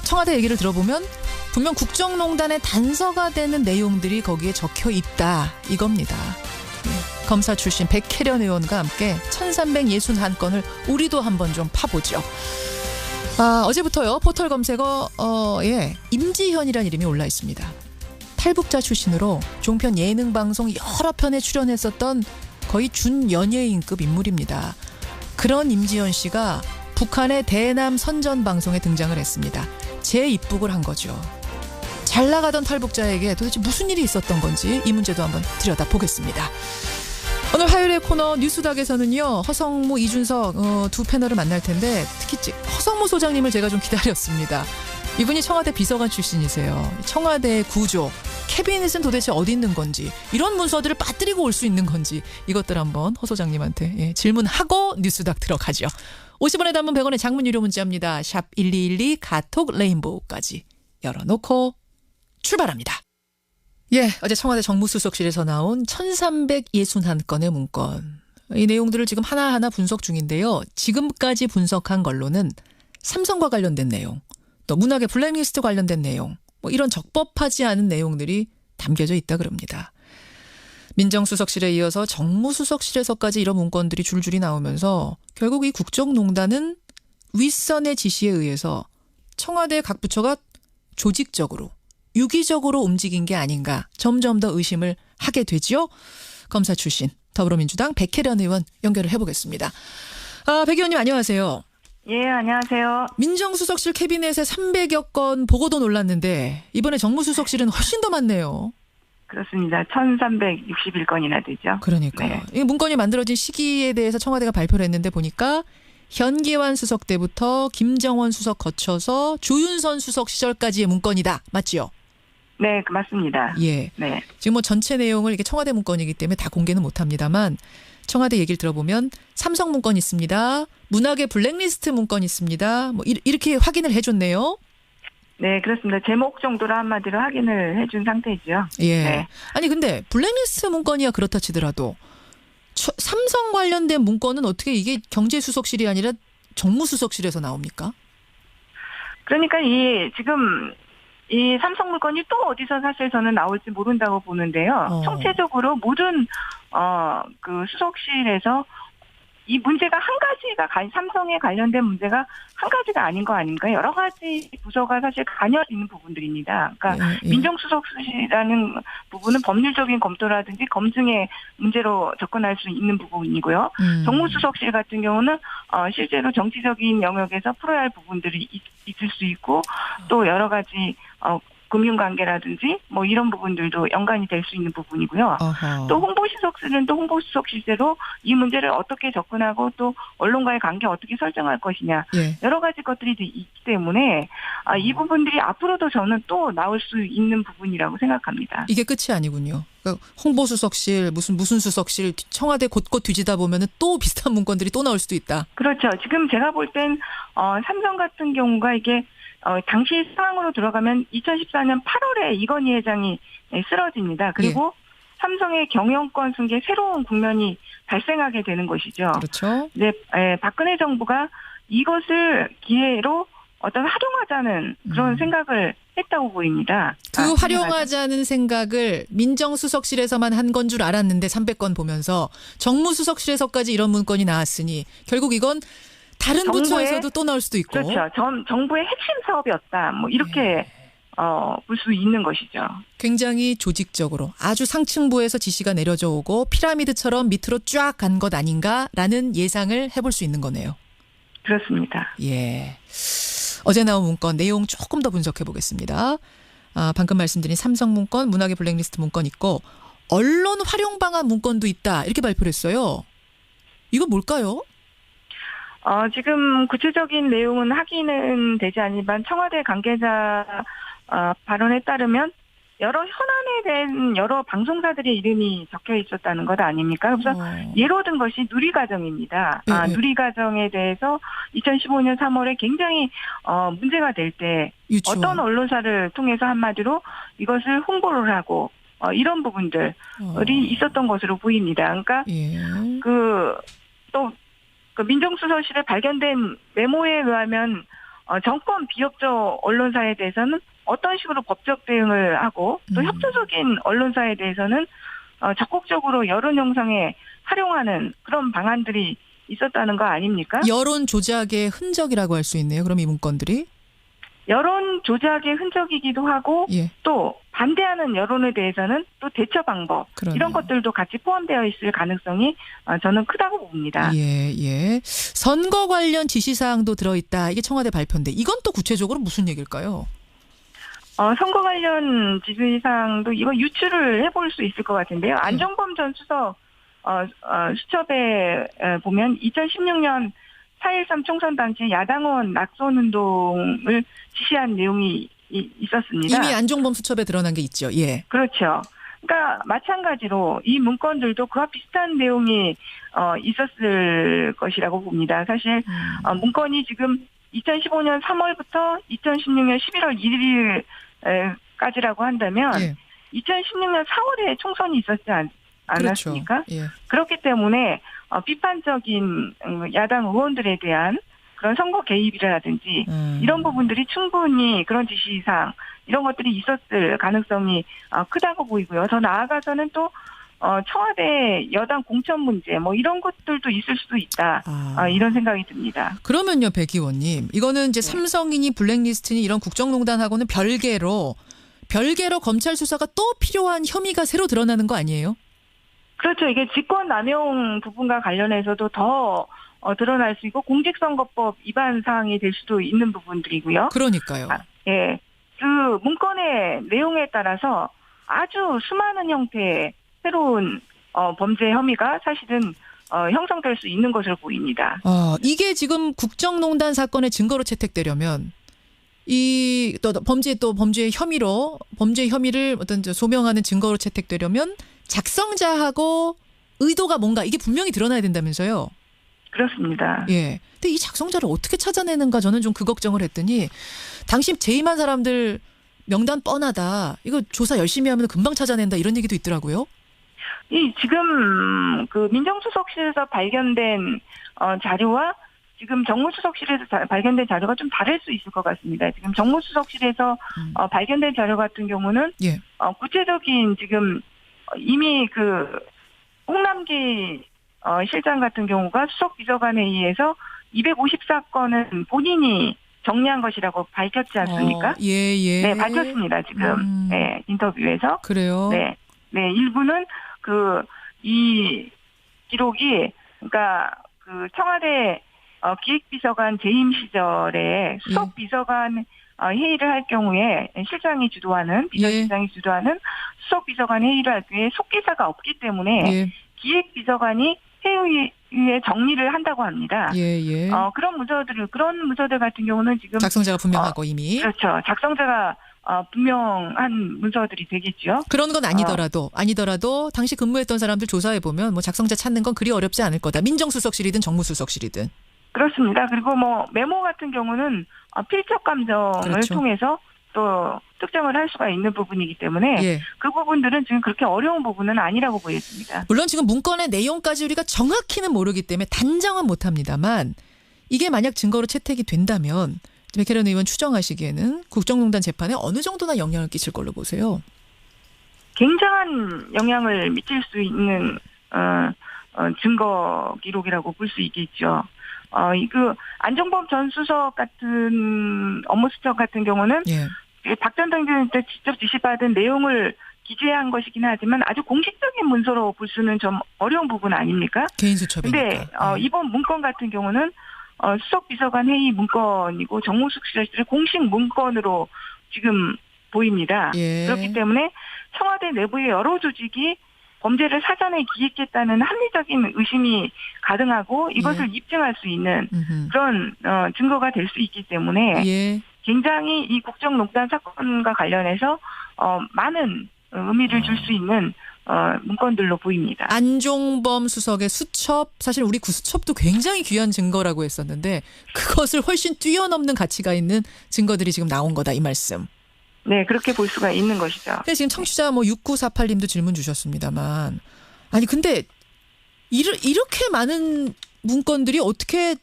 청와대 얘기를 들어보면 분명 국정농단의 단서가 되는 내용들이 거기에 적혀 있다 이겁니다. 검사 출신 백혜련 의원과 함께 1361건을 우리도 한번 좀 파보죠. 어제부터요 포털 검색어 임지현이라는 이름이 올라 있습니다. 탈북자 출신으로 종편 예능 방송 여러 편에 출연했었던 거의 준연예인급 인물입니다. 그런 임지현 씨가 북한의 대남 선전 방송에 등장을 했습니다. 재입북을 한 거죠. 잘 나가던 탈북자에게 도대체 무슨 일이 있었던 건지 이 문제도 한번 들여다보겠습니다. 오늘 화요일의 코너 뉴스닥에서는요. 허성무, 이준석 두 패널을 만날 텐데 특히 허성무 소장님을 제가 좀 기다렸습니다. 이분이 청와대 비서관 출신이세요. 청와대의 구조, 캐비닛은 도대체 어디 있는 건지 이런 문서들을 빠뜨리고 올 수 있는 건지 이것들 한번 허 소장님한테 질문하고 뉴스닥 들어가죠. 50원의 단문 100원의 장문 유료 문자입니다. 샵 1212 카톡 레인보우까지 열어놓고 출발합니다. 어제 청와대 정무수석실에서 나온 1361건의 문건. 이 내용들을 지금 하나하나 분석 중인데요. 지금까지 분석한 걸로는 삼성과 관련된 내용, 또 문학의 블랙리스트 관련된 내용, 이런 적법하지 않은 내용들이 담겨져 있다 그럽니다. 민정수석실에 이어서 정무수석실에서까지 이런 문건들이 줄줄이 나오면서 결국 이 국정농단은 윗선의 지시에 의해서 청와대 각 부처가 조직적으로 유기적으로 움직인 게 아닌가 점점 더 의심을 하게 되지요. 검사 출신 더불어민주당 백혜련 의원 연결을 해보겠습니다. 백 의원님 안녕하세요. 예, 안녕하세요. 민정수석실 캐비넷에 300여 건 보고도 놀랐는데 이번에 정무수석실은 훨씬 더 많네요. 그렇습니다. 1361건이나 되죠. 그러니까요. 네. 이 문건이 만들어진 시기에 대해서 청와대가 발표를 했는데 보니까 현기환 수석 때부터 김정원 수석 거쳐서 조윤선 수석 시절까지의 문건이다. 맞지요? 네, 맞습니다. 예. 네. 지금 전체 내용을 이게 청와대 문건이기 때문에 다 공개는 못합니다만 청와대 얘기를 들어보면 삼성 문건 있습니다. 문학의 블랙리스트 문건 있습니다. 이렇게 확인을 해줬네요. 네, 그렇습니다. 제목 정도로 한마디로 확인을 해준 상태죠. 예. 네. 아니 근데 블랙리스트 문건이야 그렇다 치더라도 삼성 관련된 문건은 어떻게 이게 경제수석실이 아니라 정무수석실에서 나옵니까? 그러니까 지금 이 삼성 문건이 또 어디서 사실 저는 나올지 모른다고 보는데요. 총체적으로 모든 그 수석실에서 이 문제가 한 가지가 삼성에 관련된 문제가 한 가지가 아닌 거 아닌가? 여러 가지 부서가 사실 관여 있는 부분들입니다. 그러니까 민정수석실이라는 부분은 법률적인 검토라든지 검증의 문제로 접근할 수 있는 부분이고요. 정무수석실 같은 경우는 실제로 정치적인 영역에서 풀어야 할 부분들이 있을 수 있고 또 여러 가지 금융관계라든지 이런 부분들도 연관이 될 수 있는 부분이고요. 또 홍보수석실은 또 홍보수석실대로 이 문제를 어떻게 접근하고 또 언론과의 관계 어떻게 설정할 것이냐 여러 가지 것들이 있기 때문에 이 부분들이 앞으로도 저는 또 나올 수 있는 부분이라고 생각합니다. 이게 끝이 아니군요. 그러니까 홍보수석실 무슨 수석실 청와대 곳곳 뒤지다 보면은 또 비슷한 문건들이 또 나올 수도 있다. 그렇죠. 지금 제가 볼 땐 삼성 같은 경우가 이게 당시 상황으로 들어가면 2014년 8월에 이건희 회장이 쓰러집니다. 그리고 삼성의 경영권 승계 새로운 국면이 발생하게 되는 것이죠. 그렇죠. 네, 박근혜 정부가 이것을 기회로 활용하자는 그런 생각을 했다고 보입니다. 그 활용하자는 생각을 민정수석실에서만 한 건 줄 알았는데 300건 보면서 정무수석실에서까지 이런 문건이 나왔으니 결국 이건 다른 부처에서도 또 나올 수도 있고. 그렇죠. 정부의 핵심 사업이었다. 이렇게 볼 수 있는 것이죠. 굉장히 조직적으로 아주 상층부에서 지시가 내려져 오고 피라미드처럼 밑으로 쫙 간 것 아닌가라는 예상을 해볼 수 있는 거네요. 그렇습니다. 예. 어제 나온 문건 내용 조금 더 분석해 보겠습니다. 방금 말씀드린 삼성 문건, 문학의 블랙리스트 문건 있고 언론 활용 방안 문건도 있다. 이렇게 발표를 했어요. 이건 뭘까요? 지금 구체적인 내용은 확인은 되지 않지만 청와대 관계자 발언에 따르면 여러 현안에 대한 여러 방송사들의 이름이 적혀 있었다는 것 아닙니까? 그래서 예로 든 것이 누리과정입니다. 네. 누리과정에 대해서 2015년 3월에 굉장히 문제가 될 때 어떤 언론사를 통해서 한마디로 이것을 홍보를 하고 이런 부분들이 있었던 것으로 보입니다. 그러니까 또 민정수석실에 발견된 메모에 의하면 정권 비협조 언론사에 대해서는 어떤 식으로 법적 대응을 하고 또 협조적인 언론사에 대해서는 적극적으로 여론 형성에 활용하는 그런 방안들이 있었다는 거 아닙니까? 여론 조작의 흔적이라고 할 수 있네요. 그럼 이 문건들이? 여론 조작의 흔적이기도 하고 또 반대하는 여론에 대해서는 또 대처 방법 이런 것들도 같이 포함되어 있을 가능성이 저는 크다고 봅니다. 예. 선거 관련 지시사항도 들어있다. 이게 청와대 발표인데 이건 또 구체적으로 무슨 얘기일까요? 선거 관련 지시사항도 이거 유추를 해볼 수 있을 것 같은데요. 안종범 전 수석 수첩에 보면 2016년 4.13 총선 당시 야당원 낙선운동을 지시한 내용이 있었습니다. 이미 안종범 수첩에 드러난 게 있죠. 예. 그렇죠. 그러니까 마찬가지로 이 문건들도 그와 비슷한 내용이 있었을 것이라고 봅니다. 사실 문건이 지금 2015년 3월부터 2016년 11월 1일까지라고 한다면 2016년 4월에 총선이 있었지 않았습니까? 그렇죠. 그렇기 때문에 비판적인 야당 의원들에 대한 그런 선거 개입이라든지 이런 부분들이 충분히 그런 지시사항 이런 것들이 있었을 가능성이 크다고 보이고요. 더 나아가서는 또 청와대 여당 공천 문제 뭐 이런 것들도 있을 수도 있다. 이런 생각이 듭니다. 그러면요, 백 의원님. 이거는 이제 삼성이니 블랙리스트니 이런 국정농단하고는 별개로 검찰 수사가 또 필요한 혐의가 새로 드러나는 거 아니에요? 그렇죠. 이게 직권남용 부분과 관련해서도 더 드러날 수 있고 공직선거법 위반 사항이 될 수도 있는 부분들이고요. 그러니까요. 예. 그 문건의 내용에 따라서 아주 수많은 형태의 새로운 범죄 혐의가 사실은 형성될 수 있는 것으로 보입니다. 이게 지금 국정농단 사건의 증거로 채택되려면 이 또 범죄의 혐의를 어떤 소명하는 증거로 채택되려면 작성자하고 의도가 뭔가 이게 분명히 드러나야 된다면서요. 그렇습니다. 예. 근데 이 작성자를 어떻게 찾아내는가 저는 좀 그 걱정을 했더니 당시 재임한 사람들 명단 뻔하다. 이거 조사 열심히 하면 금방 찾아낸다 이런 얘기도 있더라고요. 지금 그 민정수석실에서 발견된 자료와 지금 정무수석실에서 발견된 자료가 좀 다를 수 있을 것 같습니다. 지금 정무수석실에서 발견된 자료 같은 경우는 구체적인 지금 이미 그 홍남기 실장 같은 경우가 수석비서관에 의해서 254건은 본인이 정리한 것이라고 밝혔지 않습니까? 예. 네, 밝혔습니다. 지금 네, 인터뷰에서. 그래요? 네, 일부는 이 기록이 그러니까 그 청와대 기획비서관 재임 시절에 수석비서관 회의를 할 경우에 실장이 주도하는 비서실장이 주도하는 수석비서관 회의를 할 경우에 속기사가 없기 때문에 기획비서관이 회의에 정리를 한다고 합니다. 그런 문서들 같은 경우는 지금 작성자가 분명하고 이미 그렇죠. 작성자가 분명한 문서들이 되겠죠. 그런 건 아니더라도 당시 근무했던 사람들 조사해 보면 뭐 작성자 찾는 건 그리 어렵지 않을 거다. 민정수석실이든 정무수석실이든. 그렇습니다. 그리고 뭐 메모 같은 경우는 필적 감정을 통해서 또 특정을 할 수가 있는 부분이기 때문에 그 부분들은 지금 그렇게 어려운 부분은 아니라고 보여집니다. 물론 지금 문건의 내용까지 우리가 정확히는 모르기 때문에 단정은 못합니다만 이게 만약 증거로 채택이 된다면 백혜련 의원 추정하시기에는 국정농단 재판에 어느 정도나 영향을 끼칠 걸로 보세요? 굉장한 영향을 미칠 수 있는 증거 기록이라고 볼 수 있겠죠. 안종범 전 수석 같은 업무 수첩 같은 경우는 박 전 당대표한테 직접 지시받은 내용을 기재한 것이긴 하지만 아주 공식적인 문서로 볼 수는 좀 어려운 부분 아닙니까? 개인 수첩이니까. 근데 이번 문건 같은 경우는 수석 비서관 회의 문건이고 정무수석실의 공식 문건으로 지금 보입니다. 예. 그렇기 때문에 청와대 내부의 여러 조직이 범죄를 사전에 기획했다는 합리적인 의심이 가능하고 이것을 입증할 수 있는 그런 증거가 될 수 있기 때문에 예. 굉장히 이 국정농단 사건과 관련해서 많은 의미를 줄 수 있는 문건들로 보입니다. 안종범 수석의 수첩, 사실 우리 구수첩도 굉장히 귀한 증거라고 했었는데 그것을 훨씬 뛰어넘는 가치가 있는 증거들이 지금 나온 거다 이 말씀. 네, 그렇게 볼 수가 있는 것이죠. 근데 지금 청취자 6948님도 질문 주셨습니다만, 아니 근데 이렇게 많은 문건들이 어떻게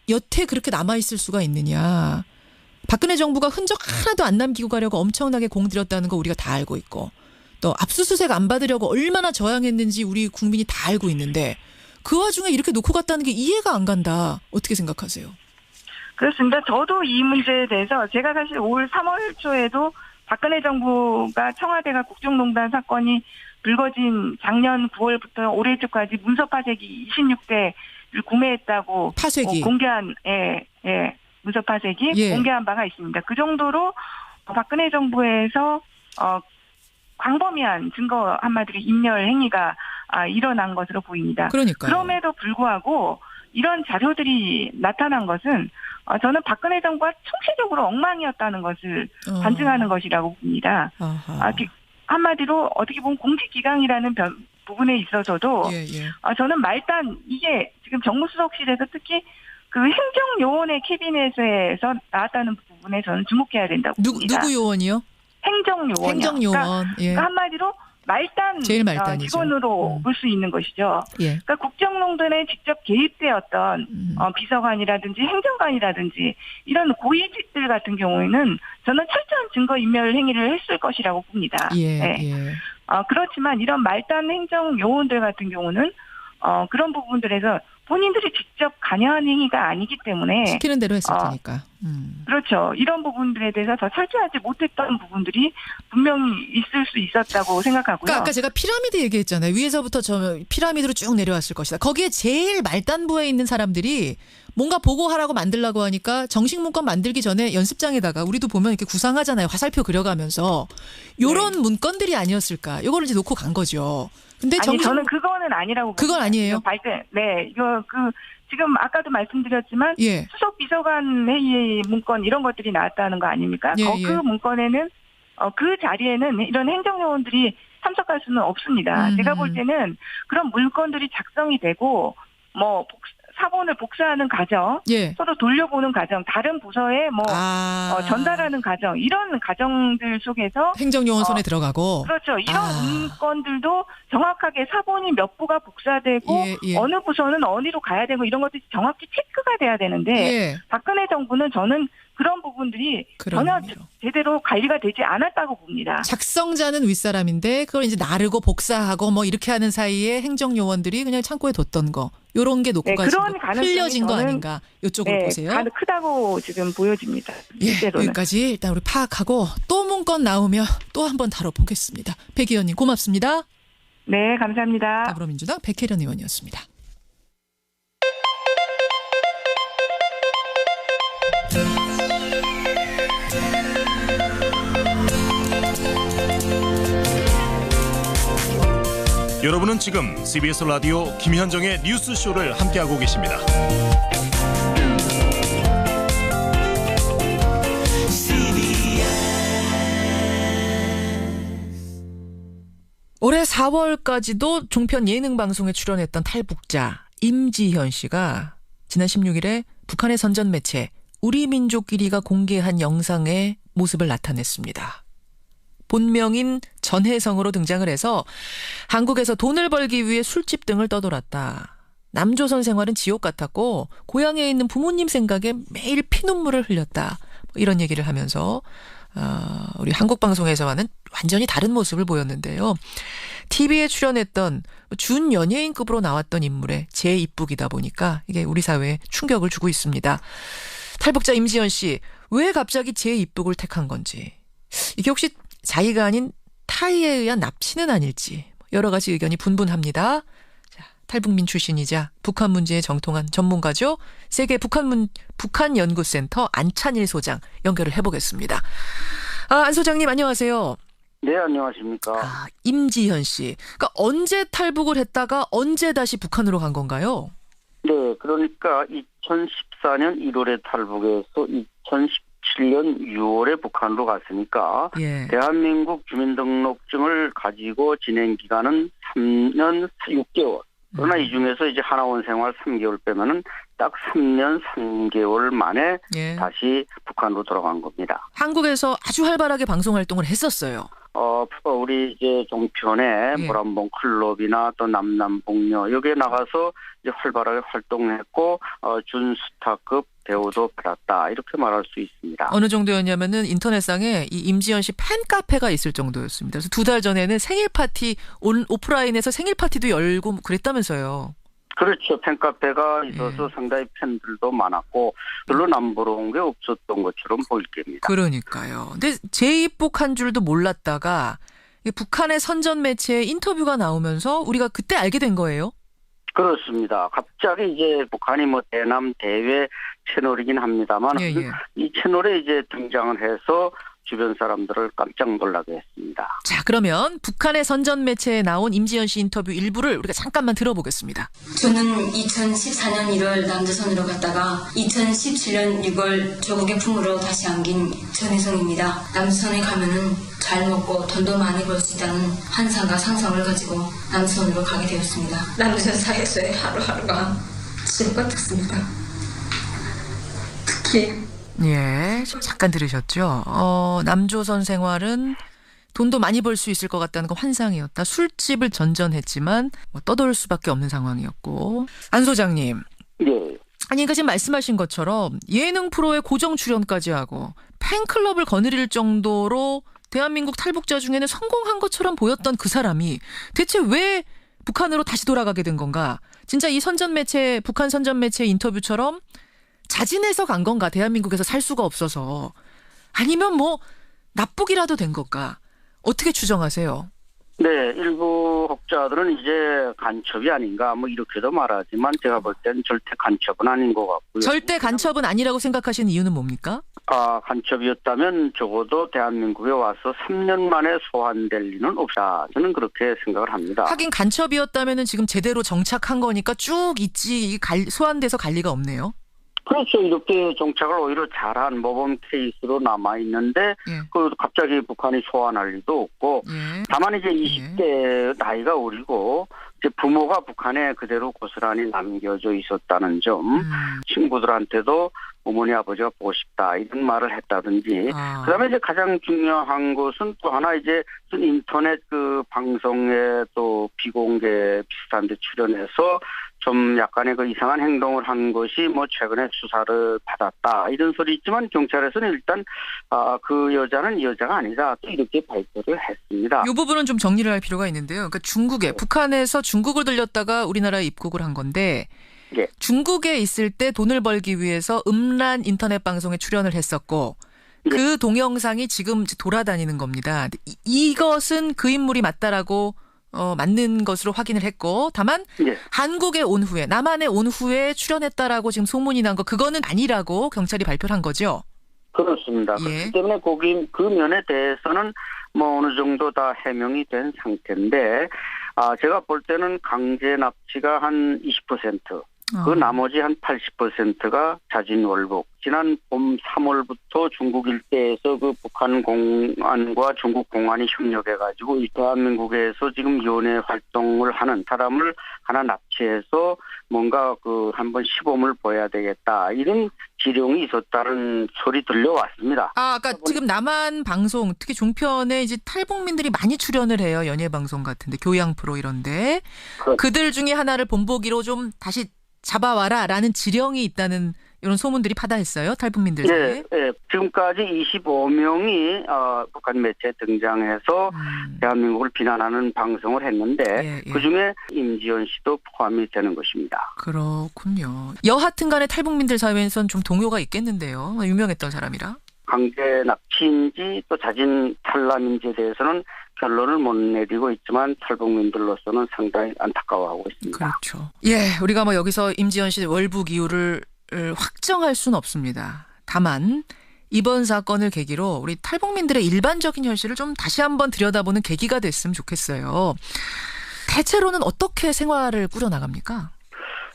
여태 그렇게 남아 있을 수가 있느냐? 박근혜 정부가 흔적 하나도 안 남기고 가려고 엄청나게 공들였다는 거 우리가 다 알고 있고, 또 압수수색 안 받으려고 얼마나 저항했는지 우리 국민이 다 알고 있는데 그 와중에 이렇게 놓고 갔다는 게 이해가 안 간다. 어떻게 생각하세요? 그렇습니다. 저도 이 문제에 대해서 제가 사실 올 3월 초에도 박근혜 정부가 청와대가 국정농단 사건이 불거진 작년 9월부터 올해 초까지 문서 파쇄기 26대를 구매했다고 파쇄기 공개한 문서 파쇄기 공개한 바가 있습니다. 그 정도로 박근혜 정부에서 광범위한 증거 한마디로 인멸 행위가 일어난 것으로 보입니다. 그러니까요. 그럼에도 불구하고 이런 자료들이 나타난 것은 저는 박근혜 정부가 총체적으로 엉망이었다는 것을 반증하는 것이라고 봅니다. 한마디로 어떻게 보면 공직기강이라는 부분에 있어서도 저는 말단 이게 지금 정무수석실에서 특히 그 행정요원의 캐비넷에서 나왔다는 부분에 저는 주목해야 된다고 봅니다. 누구 요원이요? 행정요원이요. 행정요원. 그러니까 한마디로 제일 말단이죠. 직원으로 볼 수 있는 것이죠. 그러니까 국정농단에 직접 개입되었던 비서관이라든지 행정관이라든지 이런 고위직들 같은 경우에는 저는 철저한 증거인멸 행위를 했을 것이라고 봅니다. 그렇지만 이런 말단 행정요원들 같은 경우는 그런 부분들에서 본인들이 직접 관여한 행위가 아니기 때문에 시키는 대로 했을 테니까. 그렇죠. 이런 부분들에 대해서 더 철저하지 못했던 부분들이 분명히 있을 수 있었다고 생각하고요. 그러니까 아까 제가 피라미드 얘기했잖아요. 위에서부터 저 피라미드로 쭉 내려왔을 것이다. 거기에 제일 말단부에 있는 사람들이 뭔가 보고하라고 만들라고 하니까 정식 문건 만들기 전에 연습장에다가 우리도 보면 이렇게 구상하잖아요. 화살표 그려가면서 이런 문건들이 아니었을까. 이거를 이제 놓고 간 거죠. 근데 저는 그거는 아니라고 봅니다. 그건 아니에요. 이거 지금 아까도 말씀드렸지만 수석 비서관 회의 문건 이런 것들이 나왔다는 거 아닙니까? 그 문건에는 그 자리에는 이런 행정요원들이 참석할 수는 없습니다. 제가 볼 때는 그런 문건들이 작성이 되고 사본을 복사하는 과정, 서로 돌려보는 과정, 다른 부서에 전달하는 과정, 이런 과정들 속에서 행정요원 손에 들어가고 그렇죠. 이런 문건들도 정확하게 사본이 몇 부가 복사되고 어느 부서는 어디로 가야 되고 이런 것들이 정확히 체크가 돼야 되는데 박근혜 정부는 저는 그런 부분들이 전혀 제대로 관리가 되지 않았다고 봅니다. 작성자는 윗사람인데 그걸 이제 나르고 복사하고 이렇게 하는 사이에 행정요원들이 그냥 창고에 뒀던 거. 요런 게 놓고 가신 거, 흘려진 거 아닌가. 이쪽으로 보세요. 크다고 지금 보여집니다. 실제로는. 여기까지 일단 우리 파악하고 또 문건 나오면 또 한번 다뤄보겠습니다. 백 의원님 고맙습니다. 네, 감사합니다. 더불어민주당 백혜련 의원이었습니다. 여러분은 지금 CBS 라디오 김현정의 뉴스쇼를 함께하고 계십니다. 올해 4월까지도 종편 예능 방송에 출연했던 탈북자 임지현 씨가 지난 16일에 북한의 선전 매체 우리 민족끼리가 공개한 영상의 모습을 나타냈습니다. 본명인 전혜성으로 등장을 해서 한국에서 돈을 벌기 위해 술집 등을 떠돌았다. 남조선 생활은 지옥 같았고 고향에 있는 부모님 생각에 매일 피눈물을 흘렸다. 이런 얘기를 하면서 우리 한국 방송에서와는 완전히 다른 모습을 보였는데요. TV에 출연했던 준 연예인급으로 나왔던 인물의 재입북이다 보니까 이게 우리 사회에 충격을 주고 있습니다. 탈북자 임지연 씨, 왜 갑자기 재입북을 택한 건지. 이게 혹시 자의가 아닌 타의에 의한 납치는 아닐지 여러 가지 의견이 분분합니다. 자, 탈북민 출신이자 북한 문제에 정통한 전문가죠. 세계 북한 연구센터 안찬일 소장 연결을 해보겠습니다. 안 소장님 안녕하세요. 네, 안녕하십니까. 임지현 씨. 그러니까 언제 탈북을 했다가 언제 다시 북한으로 간 건가요? 네, 그러니까 2014년 1월에 탈북해서 2017년 6월에 북한으로 갔으니까 예. 대한민국 주민등록증을 가지고 지낸 기간은 3년 6개월. 그러나 이 중에서 이제 하나원 생활 3개월 빼면은 딱 3년 3개월 만에 예. 다시 북한으로 돌아간 겁니다. 한국에서 아주 활발하게 방송 활동을 했었어요. 우리 이제 종편에 예. 보람봉 클럽이나 또 남남북녀 여기에 나가서 이제 활발하게 활동했고 준스타급 대우도 받았다 이렇게 말할 수 있습니다. 어느 정도였냐면은 인터넷상에 이 임지연 씨 팬카페가 있을 정도였습니다. 그래서 2달 전에는 생일 파티 오프라인에서 생일 파티도 열고 그랬다면서요. 그렇죠. 팬카페가 있어서 상당히 팬들도 많았고 별로 남부러운 게 없었던 것처럼 보일 겁니다. 그러니까요. 근데 재입국한 줄도 몰랐다가 북한의 선전 매체에 인터뷰가 나오면서 우리가 그때 알게 된 거예요? 그렇습니다. 갑자기 이제 북한이 대남 대외 채널이긴 합니다만 이 채널에 이제 등장을 해서 주변 사람들을 깜짝 놀라게 했습니다. 자, 그러면 북한의 선전 매체에 나온 임지연 씨 인터뷰 일부를 우리가 잠깐만 들어보겠습니다. 저는 2014년 1월 남조선으로 갔다가 2017년 6월 조국의 품으로 다시 안긴 전혜성입니다. 남조선에 가면은 잘 먹고 돈도 많이 벌 수 있다는 환상과 상상을 가지고 남조선으로 가게 되었습니다. 남조선 사회에서의 하루하루가 지옥 같았습니다. 특히 예, 잠깐 들으셨죠? 남조선 생활은 돈도 많이 벌 수 있을 것 같다는 건 환상이었다. 술집을 전전했지만 떠돌 수밖에 없는 상황이었고. 안 소장님. 네. 아니, 그러니까 지금 말씀하신 것처럼 예능 프로에 고정 출연까지 하고 팬클럽을 거느릴 정도로 대한민국 탈북자 중에는 성공한 것처럼 보였던 그 사람이 대체 왜 북한으로 다시 돌아가게 된 건가? 진짜 이 북한 선전 매체 인터뷰처럼 자진해서 간 건가? 대한민국에서 살 수가 없어서. 아니면 납북이라도 된 걸까? 어떻게 추정하세요? 네, 일부 학자들은 이제 간첩이 아닌가 이렇게도 말하지만 제가 볼 때는 절대 간첩은 아닌 것 같고요. 절대 간첩은 아니라고 생각하시는 이유는 뭡니까? 간첩이었다면 적어도 대한민국에 와서 3년 만에 소환될 리는 없다. 저는 그렇게 생각을 합니다. 하긴 간첩이었다면 지금 제대로 정착한 거니까 쭉 있지 소환돼서 갈 리가 없네요. 그렇죠. 이렇게 정착을 오히려 잘한 모범 케이스로 남아있는데 갑자기 북한이 소환할 리도 없고 다만 이제 20대 나이가 어리고 이제 부모가 북한에 그대로 고스란히 남겨져 있었다는 점 친구들한테도 어머니 아버지가 보고 싶다 이런 말을 했다든지 그다음에 이제 가장 중요한 것은 또 하나 이제 인터넷 그 방송에 또 비공개 비슷한 데 출연해서 좀 약간의 그 이상한 행동을 한 것이 최근에 수사를 받았다 이런 소리 있지만 경찰에서는 일단 그 여자는 여자가 아니다 또 이렇게 발표를 했습니다. 이 부분은 좀 정리를 할 필요가 있는데요. 그러니까 북한에서 중국을 들렸다가 우리나라에 입국을 한 건데 중국에 있을 때 돈을 벌기 위해서 음란 인터넷 방송에 출연을 했었고 그 동영상이 지금 돌아다니는 겁니다. 이것은 그 인물이 맞다라고 맞는 것으로 확인을 했고 다만 한국에 온 후에 남한에 온 후에 출연했다라고 지금 소문이 난 거 그거는 아니라고 경찰이 발표를 한 거죠? 그렇습니다. 그렇기 때문에 그 면에 대해서는 어느 정도 다 해명이 된 상태인데 제가 볼 때는 강제 납치가 한 20%, 그 나머지 한 80%가 자진월북. 지난 봄 3월부터 중국 일대에서 그 북한 공안과 중국 공안이 협력해가지고 대한민국에서 지금 연애 활동을 하는 사람을 하나 납치해서 뭔가 한번 시범을 보여야 되겠다 이런 지령이 있었다는 소리 들려왔습니다. 아까 지금 남한 방송 특히 종편에 이제 탈북민들이 많이 출연을 해요. 연예 방송 같은데 교양 프로 이런데 그들 중에 하나를 본보기로 좀 다시 잡아와라라는 지령이 있다는 이런 소문들이 파다했어요. 탈북민들 사이에. 네. 지금까지 25명이 북한 매체에 등장해서 대한민국을 비난하는 방송을 했는데 그중에 임지연 씨도 포함이 되는 것입니다. 그렇군요. 여하튼 간에 탈북민들 사이에선 좀 동요가 있겠는데요. 유명했던 사람이라. 강제 납치인지 또 자진 탈남인지에 대해서는 결론을 못 내리고 있지만 탈북민들로서는 상당히 안타까워하고 있습니다. 그렇죠. 예, 우리가 뭐 여기서 임지연 씨 월북 이유를 확정할 수는 없습니다. 다만 이번 사건을 계기로 우리 탈북민들의 일반적인 현실을 좀 다시 한번 들여다보는 계기가 됐으면 좋겠어요. 대체로는 어떻게 생활을 꾸려나갑니까?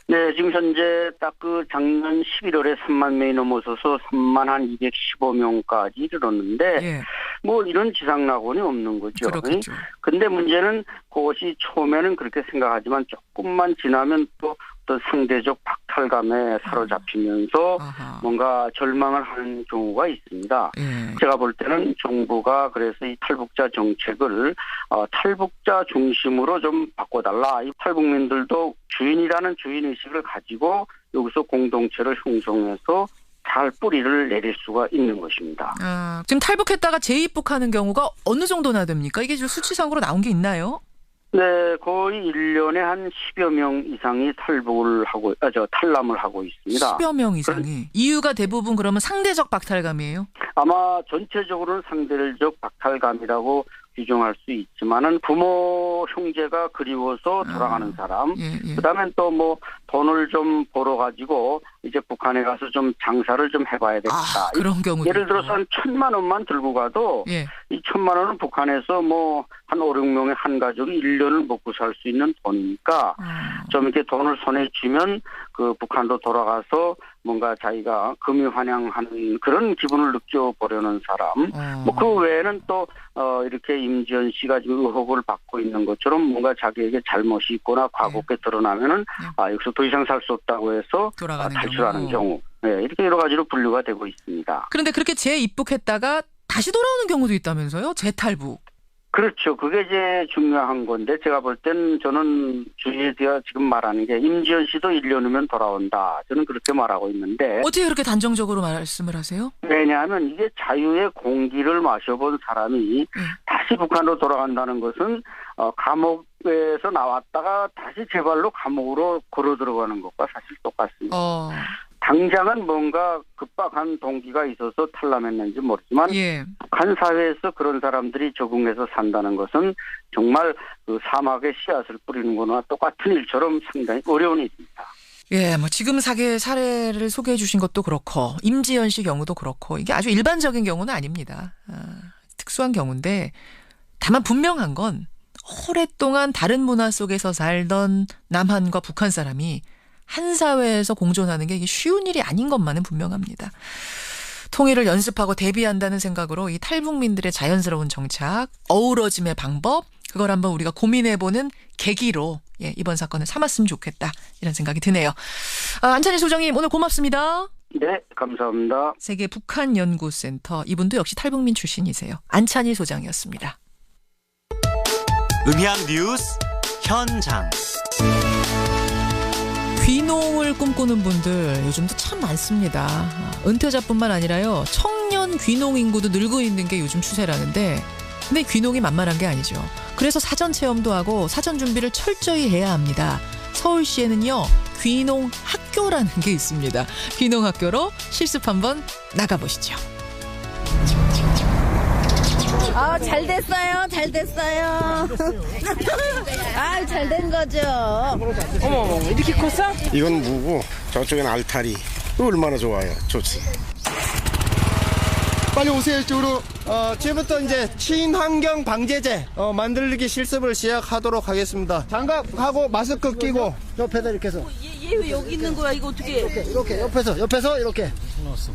네, 지금 현재 딱 그 작년 11월에 3만 명이 넘어서서 3만 한 215명까지 이르렀는데 예. 뭐 이런 지상낙원이 없는 거죠. 그렇겠죠. 근데 문제는 그것이 처음에는 그렇게 생각하지만 조금만 지나면 또 어떤 상대적 박탈감에 사로잡히면서 뭔가 절망을 하는 경우가 있습니다. 제가 볼 때는 정부가 그래서 이 탈북자 정책을 탈북자 중심으로 좀 바꿔달라. 이 탈북민들도 주인이라는 주인의식을 가지고 여기서 공동체를 형성해서 잘 뿌리를 내릴 수가 있는 것입니다. 지금 탈북했다가 재입북하는 경우가 어느 정도나 됩니까? 이게 좀 수치상으로 나온 게 있나요? 네, 거의 1년에 한 10여 명 이상이 탈남을 하고 있습니다. 10여 명 이상이. 이유가 대부분 그러면 상대적 박탈감이에요? 아마 전체적으로는 상대적 박탈감이라고 규정할 수 있지만은 부모 형제가 그리워서 돌아가는 사람, 그다음에 또 뭐 돈을 좀 벌어 가지고 이제 북한에 가서 좀 장사를 좀 해봐야 되겠다. 그런 경우 예를 들어서 한 1,000만 원만 들고 가도 이 1,000만 원은 북한에서 뭐 한 5, 6명의 한 가족이 1년을 먹고 살 수 있는 돈이니까 좀 이렇게 돈을 손에 쥐면 그 북한도 돌아가서 뭔가 자기가 금이환영하는 그런 기분을 느껴보려는 사람. 뭐 그 외에는 또 이렇게 임지연 씨가 지금 의혹을 받고 있는 것처럼 뭔가 자기에게 잘못이 있거나 과거에 드러나면은 여기서 더 이상 살 수 없다고 해서 탈출하는 경우. 네, 이렇게 여러 가지로 분류가 되고 있습니다. 그런데 그렇게 재입북했다가 다시 돌아오는 경우도 있다면서요? 재탈북. 그렇죠. 그게 이제 중요한 건데 제가 볼 땐 저는 주위에 제가 지금 말하는 게 임지연 씨도 1년 후면 돌아온다. 저는 그렇게 말하고 있는데. 어떻게 그렇게 단정적으로 말씀을 하세요? 왜냐하면 이게 자유의 공기를 마셔본 사람이 다시 북한으로 돌아간다는 것은 감옥에서 나왔다가 다시 제발로 감옥으로 걸어 들어가는 것과 사실 똑같습니다. 당장은 뭔가 급박한 동기가 있어서 탈남했는지 모르지만 북한 사회에서 그런 사람들이 적응해서 산다는 것은 정말 그 사막에 씨앗을 뿌리는 거나 똑같은 일처럼 상당히 어려운 일입니다. 예, 뭐 지금 사례를 소개해 주신 것도 그렇고 임지연 씨 경우도 그렇고 이게 아주 일반적인 경우는 아닙니다. 특수한 경우인데 다만 분명한 건 오랫동안 다른 문화 속에서 살던 남한과 북한 사람이 한 사회에서 공존하는 게 이게 쉬운 일이 아닌 것만은 분명합니다. 통일을 연습하고 대비한다는 생각으로 이 탈북민들의 자연스러운 정착, 어우러짐의 방법, 그걸 한번 우리가 고민해보는 계기로 이번 사건을 삼았으면 좋겠다 이런 생각이 드네요. 안찬희 소장님 오늘 고맙습니다. 네, 감사합니다. 세계 북한연구센터 이분도 역시 탈북민 출신이세요. 안찬희 소장이었습니다. 음향 뉴스 현장. 귀농을 꿈꾸는 분들 요즘도 참 많습니다. 은퇴자뿐만 아니라요. 청년 귀농 인구도 늘고 있는 게 요즘 추세라는데 근데 귀농이 만만한 게 아니죠. 그래서 사전 체험도 하고 사전 준비를 철저히 해야 합니다. 서울시에는요. 귀농 학교라는 게 있습니다. 귀농 학교로 실습 한번 나가보시죠. 잘 됐어요. 잘 됐어요. 잘 된 거죠. 어머, 이렇게 컸어? 이건 무고, 저쪽엔 알타리. 얼마나 좋아요. 좋지. 빨리 오세요, 이쪽으로. 지금부터 이제 친환경 방제제 만들기 실습을 시작하도록 하겠습니다. 장갑하고 마스크 끼고 옆에다 이렇게 해서. 얘 왜 여기 있는 거야? 이거 어떻게? 이렇게 옆에서 이렇게.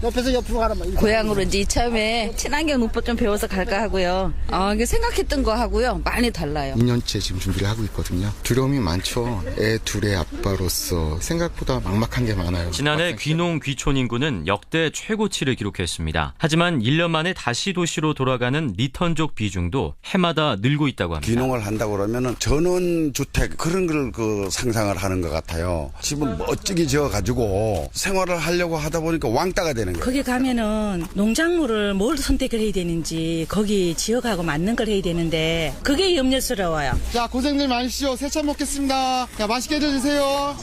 옆에서 옆으로 하라면. 고향으로 이제 처음에 친환경 농법 좀 배워서 갈까 하고요. 이게 생각했던 거 하고요. 많이 달라요. 2년째 지금 준비를 하고 있거든요. 두려움이 많죠. 애 둘의 아빠로서 생각보다 막막한 게 많아요. 지난해 귀농 귀촌 인구는 역대 최고치를 기록했습니다. 하지만 1년 만에 다시 도시로 돌아가는 리턴족 비중도 해마다 늘고 있다고 합니다. 귀농을 한다고 그러면 전원주택 그런 걸 상상을 하는 것 같아요. 집은 멋지게 지어가지고 생활을 하려고 하다 보니까 왕따가 되는 거예요. 거기 가면은 농작물을 뭘 선택을 해야 되는지 거기 지역하고 맞는 걸 해야 되는데 그게 염려스러워요. 자, 고생들 많으시죠. 세차 먹겠습니다. 자, 맛있게 드세요.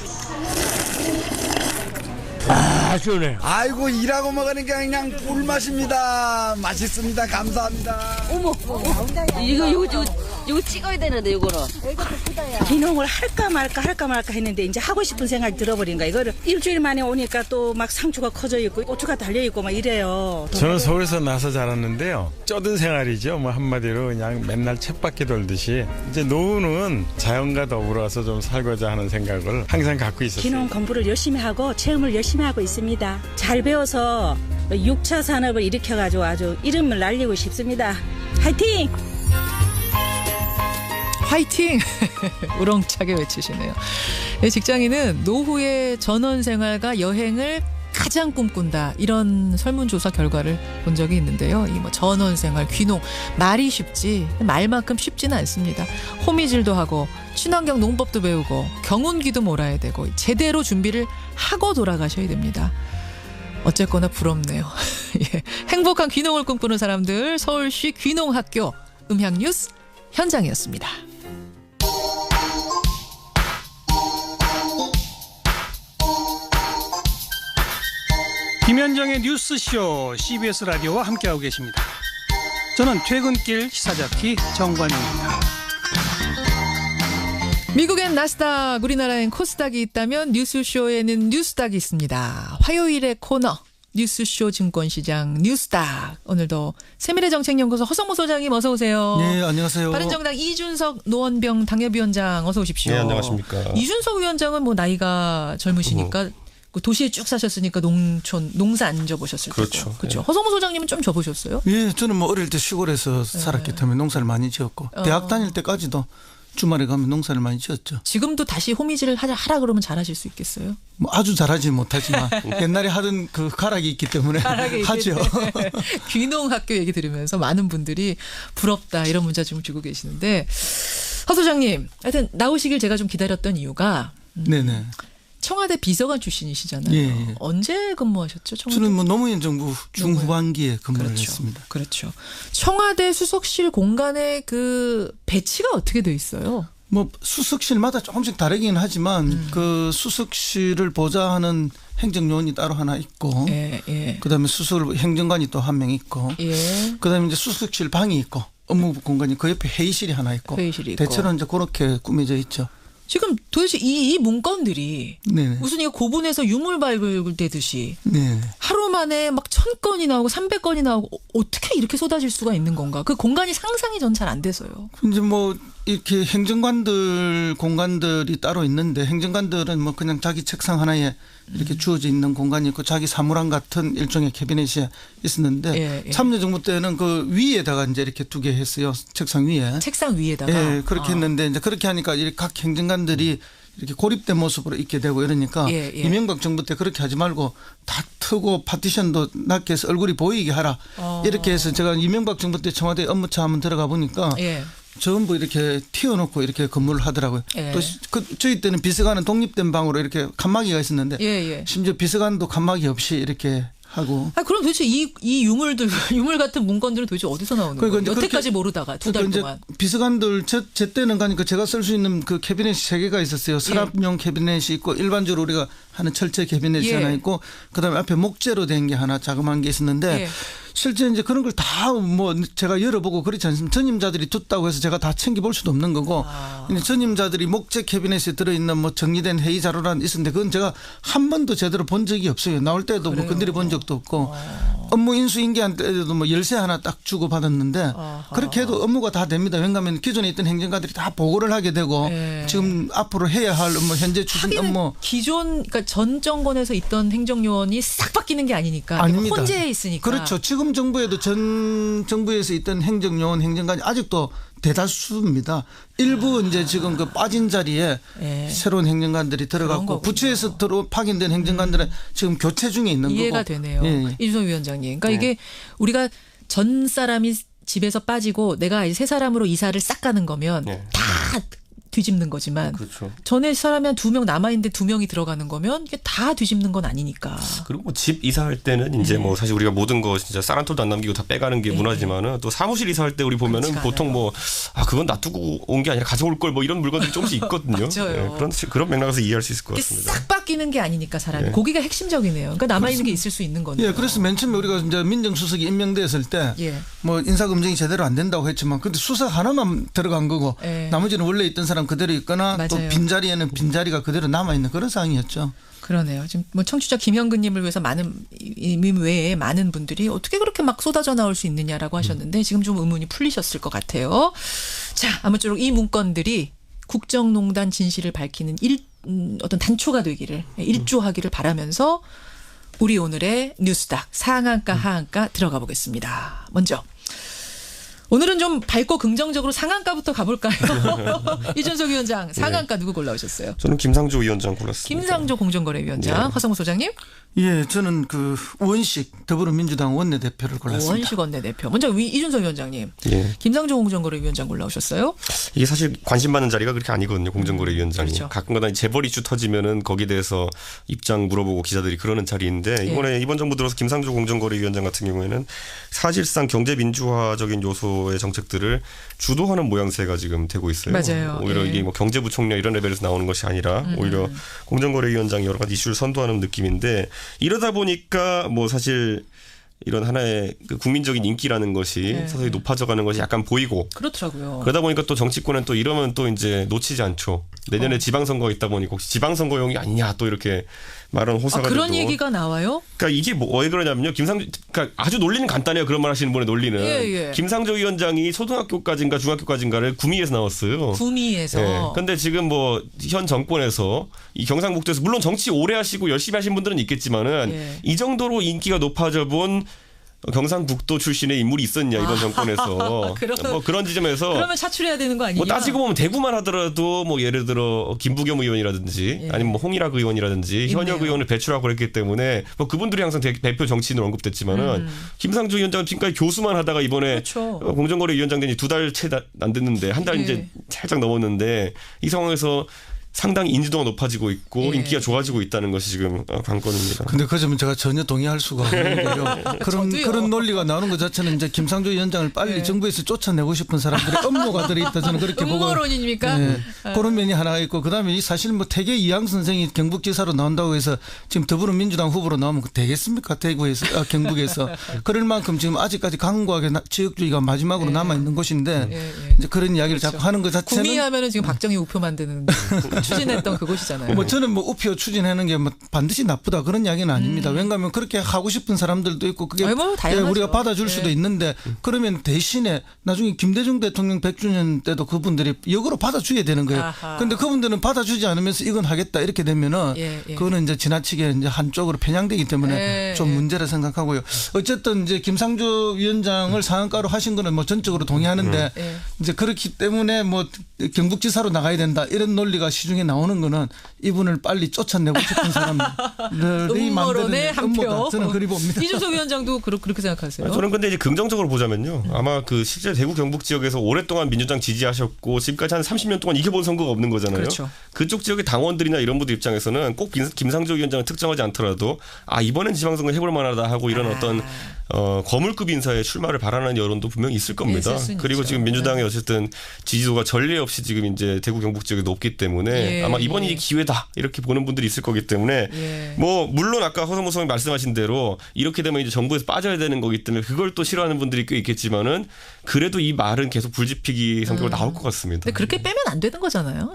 시원해요. 아이고 일하고 먹으는 게 그냥 꿀맛입니다. 맛있습니다. 감사합니다. 어머, 이거 찍어야 되는데 이거를. 귀농을 할까 말까 했는데 이제 하고 싶은 생각이 들어버린 거야. 이거를 일주일 만에 오니까 또 막 상추가 커져 있고 고추가 달려 있고 막 이래요. 저는 서울에서 나서 자랐는데요. 쩌든 생활이죠. 뭐 한마디로 그냥 맨날 쳇바퀴 돌듯이 이제 노후는 자연과 더불어서 좀 살고자 하는 생각을 항상 갖고 있었어요. 귀농 공부를 열심히 하고 체험을 열심히 하고 있습니다. 잘 배워서 6차 산업을 일으켜가지고 아주 이름을 날리고 싶습니다. 화이팅! 화이팅! 우렁차게 외치시네요. 직장인은 노후의 전원생활과 여행을 가장 꿈꾼다. 이런 설문조사 결과를 본 적이 있는데요. 이 뭐 전원생활, 귀농 말이 쉽지 말만큼 쉽지는 않습니다. 호미질도 하고 친환경 농법도 배우고 경운기도 몰아야 되고 제대로 준비를 하고 돌아가셔야 됩니다. 어쨌거나 부럽네요. 예. 행복한 귀농을 꿈꾸는 사람들 서울시 귀농학교 음향뉴스 현장이었습니다. 김현정의 뉴스쇼 CBS 라디오와 함께하고 계십니다. 저는 퇴근길 시사잡기 정관용입니다. 미국엔 나스닥, 우리나라엔 코스닥이 있다면 뉴스쇼에는 뉴스닥이 있습니다. 화요일의 코너 뉴스쇼 증권시장 뉴스닥. 오늘도 세미래 정책연구소 허성무 소장님 어서 오세요. 네, 안녕하세요. 바른정당 이준석 노원병 당협위원장 어서 오십시오. 네, 안녕하십니까. 이준석 위원장은 뭐 나이가 젊으시니까 도시에 쭉 사셨으니까 농사 안 져보셨을 그렇죠. 테고. 그렇죠. 예. 허성무 소장님은 좀 져보셨어요? 예, 저는 뭐 어릴 때 시골에서 살았기 때문에 농사를 많이 지었고 대학 다닐 때까지도 주말에 가면 농사를 많이 지었죠. 지금도 다시 호미질을 하라 그러면 잘하실 수 있겠어요? 뭐 아주 잘하지 못하지만 옛날에 하던 그 가락이 있기 때문에 하죠. 귀농학교 얘기 들으면서 많은 분들이 부럽다 이런 문자 지금 주고 계시는데 허 소장님 하여튼 나오시길 제가 좀 기다렸던 이유가 네네. 청와대 비서관 출신이시잖아요. 예. 언제 근무하셨죠? 청와대? 저는 뭐 노무현 정부 중후반기에 근무를 했습니다. 그렇죠. 청와대 수석실 공간의 그 배치가 어떻게 돼 있어요? 뭐 수석실마다 조금씩 다르긴 하지만 그 수석실을 보좌하는 행정요원이 따로 하나 있고, 그다음에 수석 행정관이 또 한 명 있고, 그다음에 이제 수석실 방이 있고, 업무 공간이 그 옆에 회의실이 하나 있고, 대체로 이제 그렇게 꾸며져 있죠. 지금 도대체 이 문건들이 네네. 무슨 이거 고분해서 유물 발굴되듯이 네. 하루 만에 막 1000건이 나오고 300건이 나오고 어떻게 이렇게 쏟아질 수가 있는 건가? 그 공간이 상상이 전 잘 안 돼서요. 이제 뭐 이렇게 행정관들 공간들이 따로 있는데 행정관들은 뭐 그냥 자기 책상 하나에 이렇게 주어져 있는 공간이 있고 자기 사무랑 같은 일종의 캐비넷이 있었는데 참여정부 때는 그 위에다가 이제 이렇게 두게 했어요. 책상 위에. 책상 위에다가. 예, 그렇게 했는데 이제 그렇게 하니까 각 행정관들이 이렇게 고립된 모습으로 있게 되고 이러니까 이명박 정부 때 그렇게 하지 말고 다 트고 파티션도 낮게 해서 얼굴이 보이게 하라. 이렇게 해서 제가 이명박 정부 때 청와대 업무차 한번 들어가 보니까 전부 이렇게 튀어놓고 이렇게 근무를 하더라고요. 또 저희 때는 비서관은 독립된 방으로 이렇게 칸막이가 있었는데 심지어 비서관도 칸막이 없이 이렇게 하고. 그럼 도대체 이 유물 같은 문건들은 도대체 어디서 나오는 거예요? 여태까지 모르다가 두 달 동안. 비서관들 제 때는 가니까 제가 쓸 수 있는 그 캐비넷이 3개가 있었어요. 서랍용 캐비넷이 있고 일반적으로 우리가 하는 철제 캐비넷이 하나 있고 그다음에 앞에 목재로 된 게 하나 자그마한 게 있었는데 실제 이제 그런 걸 다 뭐 제가 열어보고 그렇지 않습니까? 전임자들이 뒀다고 해서 제가 다 챙겨볼 수도 없는 거고 전임자들이 목재 캐비넷에 들어있는 뭐 정리된 회의 자료란 있었는데 그건 제가 한 번도 제대로 본 적이 없어요. 나올 때도 뭐 건드려 본 적도 없고 업무 인수인계한 때도 뭐 열쇠 하나 딱 주고 받았는데 그렇게 해도 업무가 다 됩니다. 왜냐하면 기존에 있던 행정가들이 다 보고를 하게 되고 지금 앞으로 해야 할 업무 현재 추진 업무 기존 그러니까 전 정권에서 있던 행정요원이 싹 바뀌는 게 아니니까 아닙니다. 혼재해 있으니까. 그렇죠. 지금 정부에도 전 정부에서 있던 행정요원 행정관이 아직도 대다수입니다. 일부 이제 지금 그 빠진 자리에 새로운 행정관들이 들어갔고 부처에서 파견된 행정관들은 지금 교체 중에 있는 이해가 거고. 되네요. 이준석 위원장님. 그러니까 이게 우리가 전 사람이 집에서 빠지고 내가 새 사람으로 이사를 싹 가는 거면 다 뒤집는 거지만 그렇죠. 전에 사람이 한 2명 남아있는데 2명이 들어가는 거면 이게 다 뒤집는 건 아니니까. 그리고 뭐 집 이사할 때는 이제 뭐 사실 우리가 모든 거 진짜 쌀 한 톨도 안 남기고 다 빼가는 게 문화지만은 또 사무실 이사할 때 우리 보면은 보통 뭐 그건 놔두고 온 게 아니라 가져올 걸 뭐 이런 물건들이 조금씩 있거든요. 맞아요. 그런 맥락에서 이해할 수 있을 것 같습니다. 싹 바뀌는 게 아니니까 사람이 거기가 핵심적이네요. 그러니까 남아있는 게 있을 수 있는 거네요. 예, 그래서 맨 처음에 우리가 이제 민정수석이 임명됐을 때 뭐 인사검증이 제대로 안 된다고 했지만 근데 수석 하나만 들어간 거고 나머지는 원래 있던 사람 그대로 있거나 맞아요. 또 빈자리에는 빈자리가 그대로 남아있는 그런 상황이었죠. 그러네요. 지금 뭐 청취자 김현근님을 위해서 많은 임 외에 많은 분들이 어떻게 그렇게 막 쏟아져 나올 수 있느냐라고 하셨는데 지금 좀 의문이 풀리셨을 것 같아요. 자, 아무쪼록 이 문건들이 국정농단 진실을 밝히는 어떤 단초가 되기를 일조하기를 바라면서 우리 오늘의 뉴스닥 상한가 하한가 들어가 보겠습니다. 먼저 오늘은 좀 밝고 긍정적으로 상한가부터 가볼까요? 이준석 위원장 상한가 누구 골라오셨어요? 저는 김상조 위원장 골랐습니다. 김상조 공정거래위원장. 화성무 소장님? 예, 저는 그 우원식 더불어민주당 원내대표를 골랐습니다. 우원식 원내대표. 먼저 이준석 위원장님. 예. 김상조 공정거래위원장 골라오셨어요? 이게 사실 관심 받는 자리가 그렇게 아니거든요. 공정거래위원장이. 그렇죠. 가끔가다 재벌 이슈 터지면은 거기에 대해서 입장 물어보고 기자들이 그러는 자리인데 이번 정부 들어서 김상조 공정거래위원장 같은 경우에는 사실상 경제민주화적인 요소의 정책들을 주도하는 모양새가 지금 되고 있어요. 맞아요. 오히려 이게 뭐 경제부총리 이런 레벨에서 나오는 것이 아니라 오히려 공정거래위원장이 여러 가지 이슈를 선도하는 느낌인데 이러다 보니까 뭐 사실 이런 하나의 그 국민적인 인기라는 것이 서서히 높아져가는 것이 약간 보이고 그렇더라고요. 그러다 보니까 또 정치권은 또 이러면 또 이제 놓치지 않죠. 내년에 지방선거 있다 보니까 혹시 지방선거용이 아니냐 또 이렇게 말은 호사가 그런 돼도. 얘기가 나와요? 그러니까 이게 왜 그러냐면요. 그러니까 아주 논리는 간단해요. 그런 말 하시는 분의 논리는. 김상조 위원장이 초등학교까지인가 중학교까지인가를 구미에서 나왔어요. 구미에서. 그런데 지금 뭐 현 정권에서 이 경상북도에서 물론 정치 오래 하시고 열심히 하신 분들은 있겠지만은 이 정도로 인기가 높아져 본 경상북도 출신의 인물이 있었냐 이번 정권에서 뭐 그런 지점에서 그러면 차출해야 되는 거 아니냐? 뭐 따지고 보면 대구만 하더라도 뭐 예를 들어 김부겸 의원이라든지 아니면 뭐 홍일학 의원이라든지 현역 의원을 배출하고 그랬기 때문에 뭐 그분들이 항상 대표 정치인으로 언급됐지만은 김상조 위원장은 지금까지 교수만 하다가 이번에 공정거래위원장 된 지 2달 채 안 됐는데 한 달 이제 살짝 넘었는데 이 상황에서 상당히 인지도가 높아지고 있고 인기가 좋아지고 있다는 것이 지금 관건입니다. 근데 그 점은 제가 전혀 동의할 수가 없는데요. 그런 논리가 나오는 것 자체는 이제 김상조 위원장을 빨리 정부에서 쫓아내고 싶은 사람들의 음모가 들어있다 저는 그렇게 보고. 음모론입니까? 그런 면이 하나가 있고 그다음에 사실 뭐 태계 이항 선생이 경북지사로 나온다고 해서 지금 더불어민주당 후보로 나오면 되겠습니까? 대구에서 경북에서 그럴 만큼 지금 아직까지 강고하게 지역주의가 마지막으로 남아 있는 곳인데 이제 그런 이야기를 자꾸 하는 것 자체는 구미하면은 지금 박정희 우표 만드는 추진했던 그곳이잖아요. 뭐 저는 뭐 우표 추진하는 게 뭐 반드시 나쁘다 그런 이야기는 아닙니다. 왜냐하면 그렇게 하고 싶은 사람들도 있고 그게 우리가 받아줄 수도 있는데 그러면 대신에 나중에 김대중 대통령 100주년 때도 그분들이 역으로 받아줘야 되는 거예요. 그런데 그분들은 받아주지 않으면서 이건 하겠다 이렇게 되면은 그거는 이제 지나치게 이제 한쪽으로 편향되기 때문에 좀 문제라 생각하고요. 어쨌든 이제 김상조 위원장을 상한가로 하신 거는 뭐 전적으로 동의하는데 이제 그렇기 때문에 뭐 경북지사로 나가야 된다 이런 논리가 시중에 나오는 거는 이분을 빨리 쫓아내고 싶은 사람들이 만드는 음모다. 저는 그리 봅니다. 이준석 위원장도 그렇게 생각하세요? 저는 근데 이제 긍정적으로 보자면요. 아마 그 실제 대구 경북 지역에서 오랫동안 민주당 지지하셨고 지금까지 한 30년 동안 이겨본 선거가 없는 거잖아요. 그렇죠. 그쪽 지역의 당원들이나 이런 분들 입장에서는 꼭 김상조 위원장을 특정하지 않더라도 이번엔 지방선거 해볼 만하다 하고 이런 어떤 거물급 인사의 출마를 바라는 여론도 분명히 있을 겁니다. 그리고 지금 민주당의 어쨌든 지지도가 전례 없이 지금 이제 대구 경북 지역에 높기 때문에 아마 이번이 기회다 이렇게 보는 분들이 있을 거기 때문에 뭐 물론 아까 허성무 소장님 말씀하신 대로 이렇게 되면 이제 정부에서 빠져야 되는 거기 때문에 그걸 또 싫어하는 분들이 꽤 있겠지만은 그래도 이 말은 계속 불지피기 성격으로 나올 것 같습니다. 근데 그렇게 빼면 안 되는 거잖아요.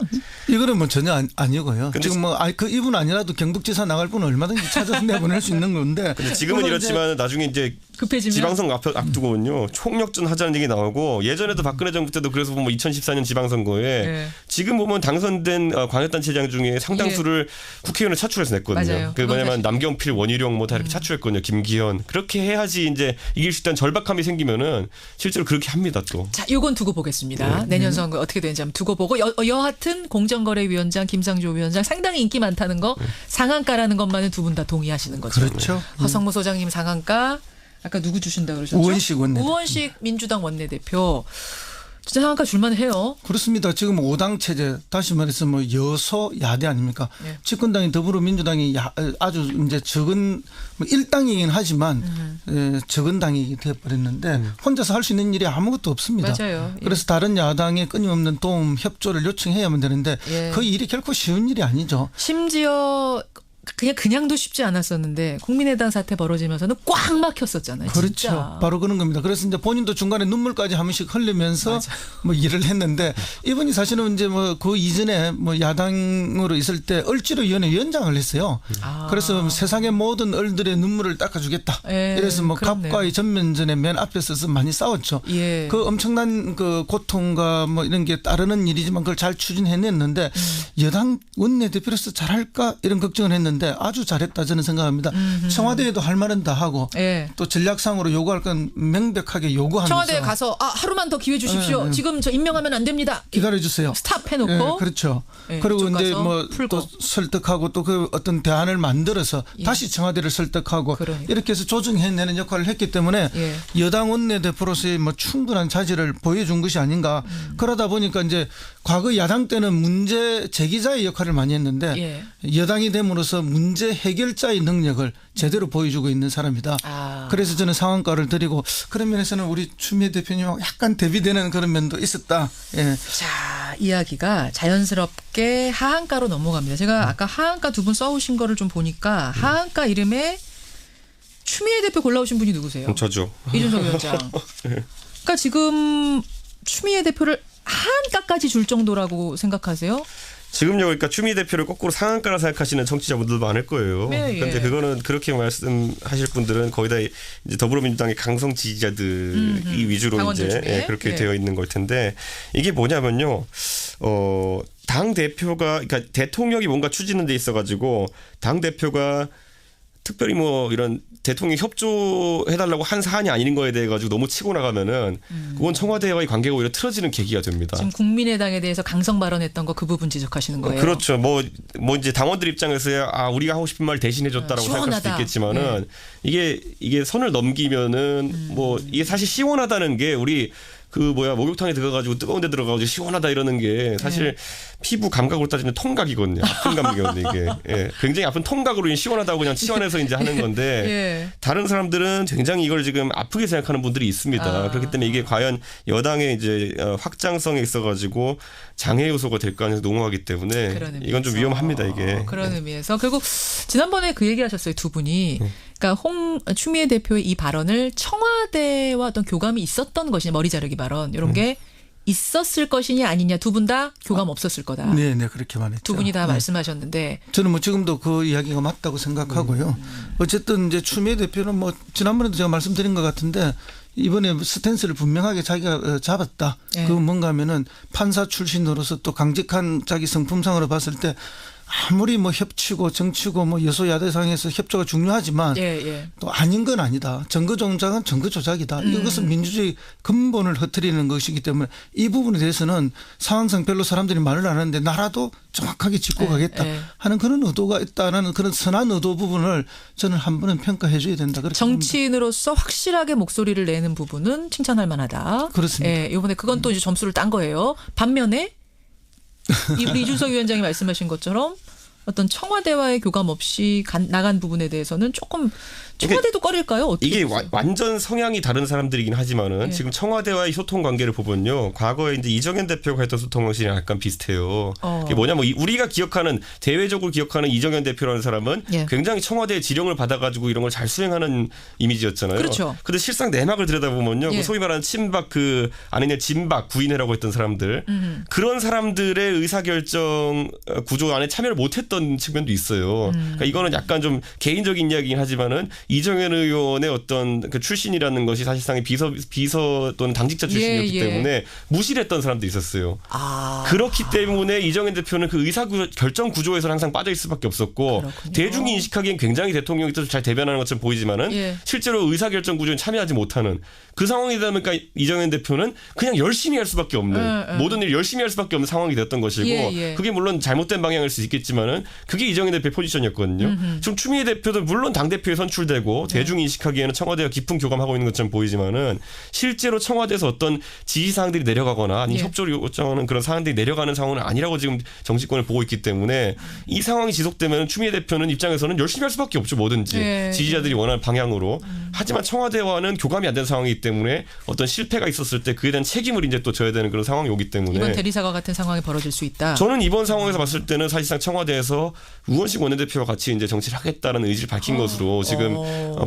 이거는 뭐 전혀 아니고요. 지금 뭐 그 이분 아니라도 경북지사 나갈 분은 얼마든지 찾아서 내보낼 수 있는 건데. 근데 지금은 이렇지만 나중에 이제 급해지면 지방선거 앞두고는요 총력전 하자는 얘기 나오고 예전에도 박근혜 정부 때도 그래서 보면 2014년 지방선거에 지금 보면 당선된 광역단체장 중에 상당수를 국회의원을 차출해서 냈거든요. 그 뭐냐면 남경필, 원희룡 뭐 다 이렇게 차출했거든요. 김기현 그렇게 해야지 이제 이길 수 있다는 절박함이 생기면은 실제로 그렇게 합니다 또. 자, 요건 두고 보겠습니다. 내년 선거 어떻게 되는지 한번 두고 보고 여하튼 공정거래위원장 김상조 위원장 상당히 인기 많다는 거 상한가라는 것만은 두 분 다 동의하시는 거죠. 그렇죠. 허성무 소장님 상한가. 아까 누구 주신다 그러셨죠? 우원식 원내대표. 우원식 민주당 원내대표. 진짜 상한가 줄만 해요. 그렇습니다. 지금 5당 체제, 다시 말해서 뭐 여소 야대 아닙니까? 예. 집권당이 더불어민주당이 아주 이제 적은 뭐 1당이긴 하지만 적은 당이 되어버렸는데 혼자서 할 수 있는 일이 아무것도 없습니다. 맞아요. 예. 그래서 다른 야당의 끊임없는 도움, 협조를 요청해야만 되는데 예. 그 일이 결코 쉬운 일이 아니죠. 심지어 그냥도 쉽지 않았었는데 국민의당 사태 벌어지면서는 꽉 막혔었잖아요. 그렇죠. 진짜. 바로 그런 겁니다. 그래서 이제 본인도 중간에 눈물까지 한 번씩 흘리면서 뭐 일을 했는데 이분이 사실은 이제 뭐 그 이전에 뭐 야당으로 있을 때 을지로위원회 위원장을 했어요. 그래서 세상의 모든 을들의 눈물을 닦아주겠다. 예, 이래서 뭐 그렇네요. 갑과의 전면전에 맨 앞에 서서 많이 싸웠죠. 예. 그 엄청난 그 고통과 뭐 이런 게 따르는 일이지만 그걸 잘 추진해냈는데 여당 원내대표로서 잘할까 이런 걱정을 했는데 아주 잘했다 저는 생각합니다. 청와대에도 할 말은 다 하고 예. 또 전략상으로 요구할 건 명백하게 요구하면서 청와대에 가서 하루만 더 기회 주십시오. 지금 저 임명하면 안 됩니다. 기다려주세요. 스탑 해놓고. 예, 그렇죠. 예, 그리고 이제 뭐 풀고. 또 설득하고 또 그 어떤 대안을 만들어서 예. 다시 청와대를 설득하고 그러니까. 이렇게 해서 조정해내는 역할을 했기 때문에 예. 여당 원내대표로서의 뭐 충분한 자질을 보여준 것이 아닌가. 그러다 보니까 이제 과거 야당 때는 문제 제기자의 역할을 많이 했는데 예. 여당이 됨으로써 문제 해결자의 능력을 제대로 보여주고 있는 사람이다. 그래서 저는 상한가를 드리고 그런 면에서는 우리 추미애 대표님하고 약간 대비되는 그런 면도 있었다. 예. 자, 이야기가 자연스럽게 하한가로 넘어갑니다. 제가 아까 하한가 두 분 써오신 거를 좀 보니까 하한가 이름에 추미애 대표 골라오신 분이 누구세요? 저죠. 이준석 위원장. 그러니까 지금 추미애 대표를 하한가까지 줄 정도라고 생각하세요? 지금요, 그러니까 추미애 대표를 거꾸로 상한가라 생각하시는 청취자분들도 많을 거예요. 네, 그런데 예. 그거는 그렇게 말씀하실 분들은 거의 다 이제 더불어민주당의 강성 지지자들이 위주로 이제 그렇게 되어 있는 걸 텐데 이게 뭐냐면요, 당 대표가 그러니까 대통령이 뭔가 추진하는 데 있어가지고 당 대표가 특별히 뭐 이런 대통령 협조해달라고 한 사안이 아닌 거에 대해 가지고 너무 치고 나가면은 그건 청와대와의 관계가 오히려 틀어지는 계기가 됩니다. 지금 국민의당에 대해서 강성 발언했던 거 그 부분 지적하시는 거예요. 그렇죠. 뭐 이제 당원들 입장에서야 우리가 하고 싶은 말 대신해줬다라고 생각할 수도 있겠지만은 이게 선을 넘기면은 뭐 이게 사실 시원하다는 게 우리 목욕탕에 들어가가지고 뜨거운 데 들어가가지고 시원하다 이러는 게 사실 피부 감각으로 따지면 통각이거든요. 아픈 감각이거든요, 이게. 예. 굉장히 아픈 통각으로 시원하다고 그냥 치환해서 이제 하는 건데 다른 사람들은 굉장히 이걸 지금 아프게 생각하는 분들이 있습니다. 그렇기 때문에 이게 과연 여당의 이제 확장성에 있어가지고 장애 요소가 될 가능성이 농후하기 때문에 이건 좀 위험합니다, 이게. 그런 의미에서. 그리고 지난번에 그 얘기하셨어요, 두 분이. 그러니까 추미애 대표의 이 발언을 청와대와 어떤 교감이 있었던 것이냐, 머리 자르기 발언 이런 게 있었을 것이냐 아니냐 두 분 다 교감 없었을 거다. 네, 그렇게 말했죠. 두 분이 다 말씀하셨는데 저는 뭐 지금도 그 이야기가 맞다고 생각하고요. 어쨌든 이제 추미애 대표는 뭐 지난번에도 제가 말씀드린 것 같은데 이번에 스탠스를 분명하게 자기가 잡았다. 그건 뭔가 하면은 판사 출신으로서 또 강직한 자기 성품상으로 봤을 때 아무리 뭐 협치고 정치고 뭐 여소야대상에서 협조가 중요하지만 또 아닌 건 아니다. 정거 조작은 정거 조작이다. 이것은 민주주의 근본을 흐트리는 것이기 때문에 이 부분에 대해서는 상황상 별로 사람들이 말을 안 하는데 나라도 정확하게 짚고 가겠다 하는 그런 의도가 있다는 그런 선한 의도 부분을 저는 한 번은 평가해 줘야 된다. 그렇게 정치인으로서 봅니다. 확실하게 목소리를 내는 부분은 칭찬할 만하다. 그렇습니다. 이번에 그건 또 이제 점수를 딴 거예요. 반면에 우리 이준석 위원장이 말씀하신 것처럼 어떤 청와대와의 교감 없이 나간 부분에 대해서는 조금 청와대도 꺼릴까요? 어떻게 이게 보세요? 완전 성향이 다른 사람들이긴 하지만은 지금 청와대와의 소통 관계를 보면요. 과거에 이제 이정현 대표가 했던 소통 방식이랑 약간 비슷해요. 그게 뭐냐면 우리가 기억하는 대외적으로 기억하는 이정현 대표라는 사람은 굉장히 청와대의 지령을 받아가지고 이런 걸 잘 수행하는 이미지였잖아요. 그렇죠. 근데 실상 내막을 들여다보면요. 그 소위 말하는 친박 아니냐 진박 구인회라고 했던 사람들 그런 사람들의 의사결정 구조 안에 참여를 못했던 측면도 있어요. 그러니까 이거는 약간 좀 개인적인 이야기긴 하지만은 이정현 의원의 어떤 그 출신이라는 것이 사실상의 비서 또는 당직자 출신이었기 때문에 무시를 했던 사람도 있었어요. 그렇기 때문에 이정현 대표는 그 의사결정 구조에서 항상 빠져있을 수밖에 없었고 그렇군요. 대중이 인식하기엔 굉장히 대통령이 뜻을 잘 대변하는 것처럼 보이지만은 실제로 의사결정 구조에 참여하지 못하는 그 상황이다 보니까 이정현 대표는 그냥 열심히 할 수밖에 없는 모든 일 열심히 할 수밖에 없는 상황이 됐던 것이고 그게 물론 잘못된 방향일 수 있겠지만은 그게 이정현 대표의 포지션이었거든요. 지금 추미애 대표도 물론 당대표에 선출된 확대되고 대중 인식하기에는 청와대와 깊은 교감하고 있는 것처럼 보이지만은 실제로 청와대에서 어떤 지시사항들이 내려가거나 아니 협조를 요청하는 그런 사항들이 내려가는 상황은 아니라고 지금 정치권을 보고 있기 때문에 이 상황이 지속되면 추미애 대표는 입장에서는 열심히 할 수밖에 없죠. 뭐든지 지지자들이 원하는 방향으로. 하지만 청와대와는 교감이 안 되는 상황이기 때문에 어떤 실패가 있었을 때 그에 대한 책임을 이제 또 져야 되는 그런 상황이 오기 때문에 이번 대리사과 같은 상황이 벌어질 수 있다. 저는 이번 상황에서 봤을 때는 사실상 청와대에서 우원식 원내대표와 같이 이제 정치를 하겠다는 의지를 밝힌 것으로 지금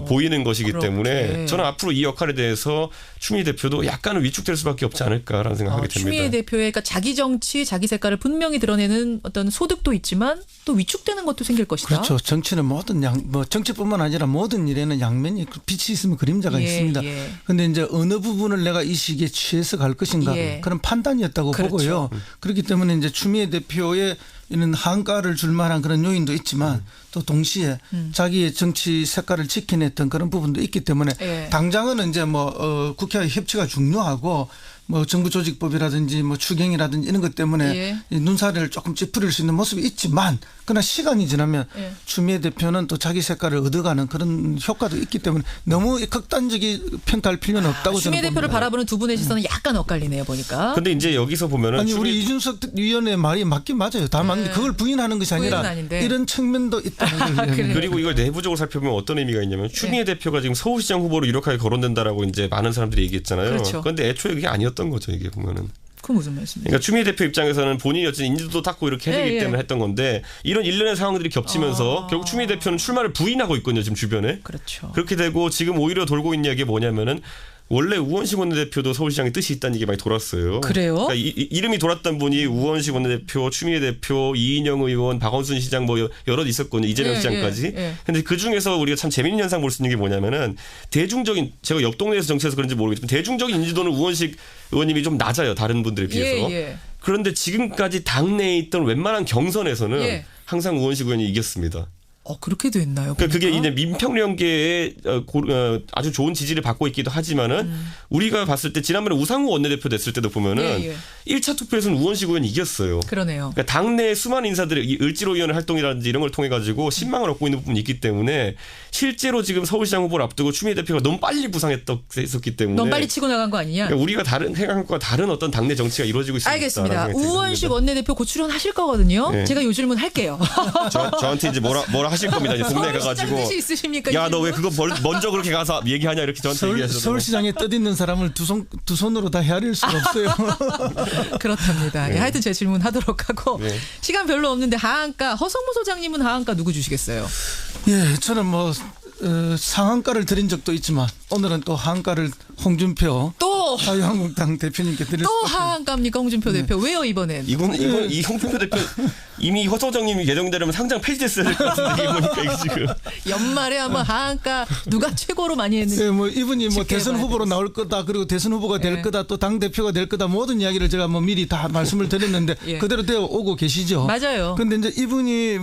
보이는 것이기 때문에 저는 앞으로 이 역할에 대해서 추미애 대표도 약간은 위축될 수밖에 없지 않을까라는 생각하게 됩니다. 추미애 대표의 그러니까 자기 정치, 자기 색깔을 분명히 드러내는 어떤 소득도 있지만 또 위축되는 것도 생길 것이다. 그렇죠. 정치는 모든 정치뿐만 아니라 모든 일에는 양면이 빛이 있으면 그림자가 있습니다. 그런데 이제 어느 부분을 내가 이 시기에 취해서 갈 것인가 그런 판단이었다고 보고요. 그렇기 때문에 이제 추미애 대표의 이는 한가를 줄 만한 그런 요인도 있지만 또 동시에 자기의 정치 색깔을 지켜냈던 그런 부분도 있기 때문에 당장은 이제 국회와 협치가 중요하고 정부 조직법이라든지 추경이라든지 이런 것 때문에 눈살을 조금 찌푸릴 수 있는 모습이 있지만 그러나 시간이 지나면 추미애 대표는 또 자기 색깔을 얻어가는 그런 효과도 있기 때문에 너무 극단적인 평가할 필요는 없다고 저는 봅니다. 추미애 대표를 바라보는 두 분의 시선은 약간 엇갈리네요 보니까. 그런데 이제 여기서 보면은 아니 우리 이준석 위원의 말이 맞긴 맞아요. 다만 그걸 부인하는 것이 아니라 이런 측면도 있다는 거예요. 그리고 이걸 내부적으로 살펴보면 어떤 의미가 있냐면 추미애 대표가 지금 서울시장 후보로 유력하게 거론된다라고 이제 많은 사람들이 얘기했잖아요. 그런데 애초에 그게 아니었던 거죠. 이게 보면은. 그 무슨 말씀이에요? 그러니까 추미애 대표 입장에서는 본인이 어쨌든 인지도도 닦고 이렇게 해야 되기 때문에 했던 건데 이런 일련의 상황들이 겹치면서 결국 추미애 대표는 출마를 부인하고 있거든요. 지금 주변에. 그렇죠. 그렇게 되고 지금 오히려 돌고 있는 이야기가 뭐냐면은 원래 우원식 원내대표도 서울시장의 뜻이 있다는 얘기 많이 돌았어요. 그래요? 그러니까 이름이 돌았던 분이 우원식 원내대표, 추미애 대표, 이인영 의원, 박원순 시장 여럿 있었거든요. 이재명 시장까지. 근데 그중에서 우리가 참 재밌는 현상 볼 수 있는 게 뭐냐면은 대중적인 제가 옆 동네에서 정치해서 그런지 모르겠지만 대중적인 인지도는 우원식 의원님이 좀 낮아요. 다른 분들에 비해서. 그런데 지금까지 당내에 있던 웬만한 경선에서는 항상 우원식 의원이 이겼습니다. 그렇게도 했나요? 그러니까 그게 이제 민평령계의 아주 좋은 지지를 받고 있기도 하지만은 우리가 봤을 때 지난번에 우상호 원내대표 됐을 때도 보면은 1차 투표에서는 우원식 의원이 이겼어요. 그러네요. 그러니까 당내 수많은 인사들이 을지로위원회 활동이라든지 이런 걸 통해 가지고 신망을 얻고 있는 부분이 있기 때문에 실제로 지금 서울시장 후보를 앞두고 추미애 대표가 너무 빨리 부상했었기 때문에 너무 빨리 치고 나간 거 아니냐? 그러니까 우리가 생각한 것과 다른 어떤 당내 정치가 이루어지고 있습니다. 알겠습니다. 우원식 원내대표 곧 출연하실 거거든요. 제가 요 질문 할게요. 저한테 이제 뭐라 하실 겁니다. 이제 동네에 가가지고 야 너 왜 그거 먼저 그렇게 가서 얘기하냐 이렇게 저한테 얘기하셔서 서울시장에 떠있는 사람을 두 손으로 다 헤아릴 수가 없어요. 그렇답니다. 하여튼 제 질문하도록 하고 시간 별로 없는데 하한가 허성무 소장님은 하한가 누구 주시겠어요? 저는 상한가를 드린 적도 있지만 오늘은 또 하한가를 홍준표 또 자유한국당 대표님께 드릴 또 하한가입니까 홍준표 대표? 왜요 이번엔? 이 홍준표 대표 이미 허 소장님이 예정되려면 상장 폐지됐어야 될 것 같은데 이게 보니까 이게 지금 연말에 한번 하한가 누가 최고로 많이 했는지 이분이 대선 후보로 나올 거다 그리고 대선 후보가 될 거다 또 당 대표가 될 거다 모든 이야기를 제가 미리 다 말씀을 드렸는데 그대로 되어 오고 계시죠. 맞아요. 그런데 이제 이분이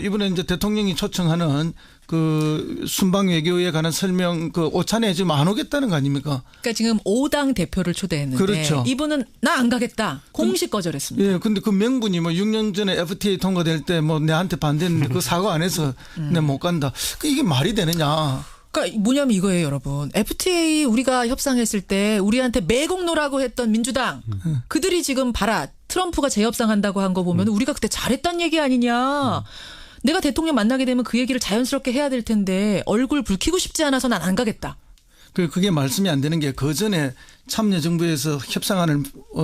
이번에 이제 대통령이 초청하는 그 순방 외교에 관한 설명 오찬에 지금 안 오겠다는 거 아닙니까? 그러니까 지금 5당 대표를 초대했는데 그렇죠. 이분은 나 안 가겠다. 공식 거절했습니다. 근데 그 명분이 6년 전에 FTA 통과될 때 내한테 반대했는데 그 사과 안 해서 내가 못 간다. 이게 말이 되느냐? 그러니까 뭐냐면 이거예요, 여러분. FTA 우리가 협상했을 때 우리한테 매국노라고 했던 민주당 그들이 지금 봐라. 트럼프가 재협상한다고 한 거 보면 우리가 그때 잘했단 얘기 아니냐. 내가 대통령 만나게 되면 그 얘기를 자연스럽게 해야 될 텐데 얼굴 붉히고 싶지 않아서 난 안 가겠다. 그게 말씀이 안 되는 게 그 전에 참여정부에서 협상안을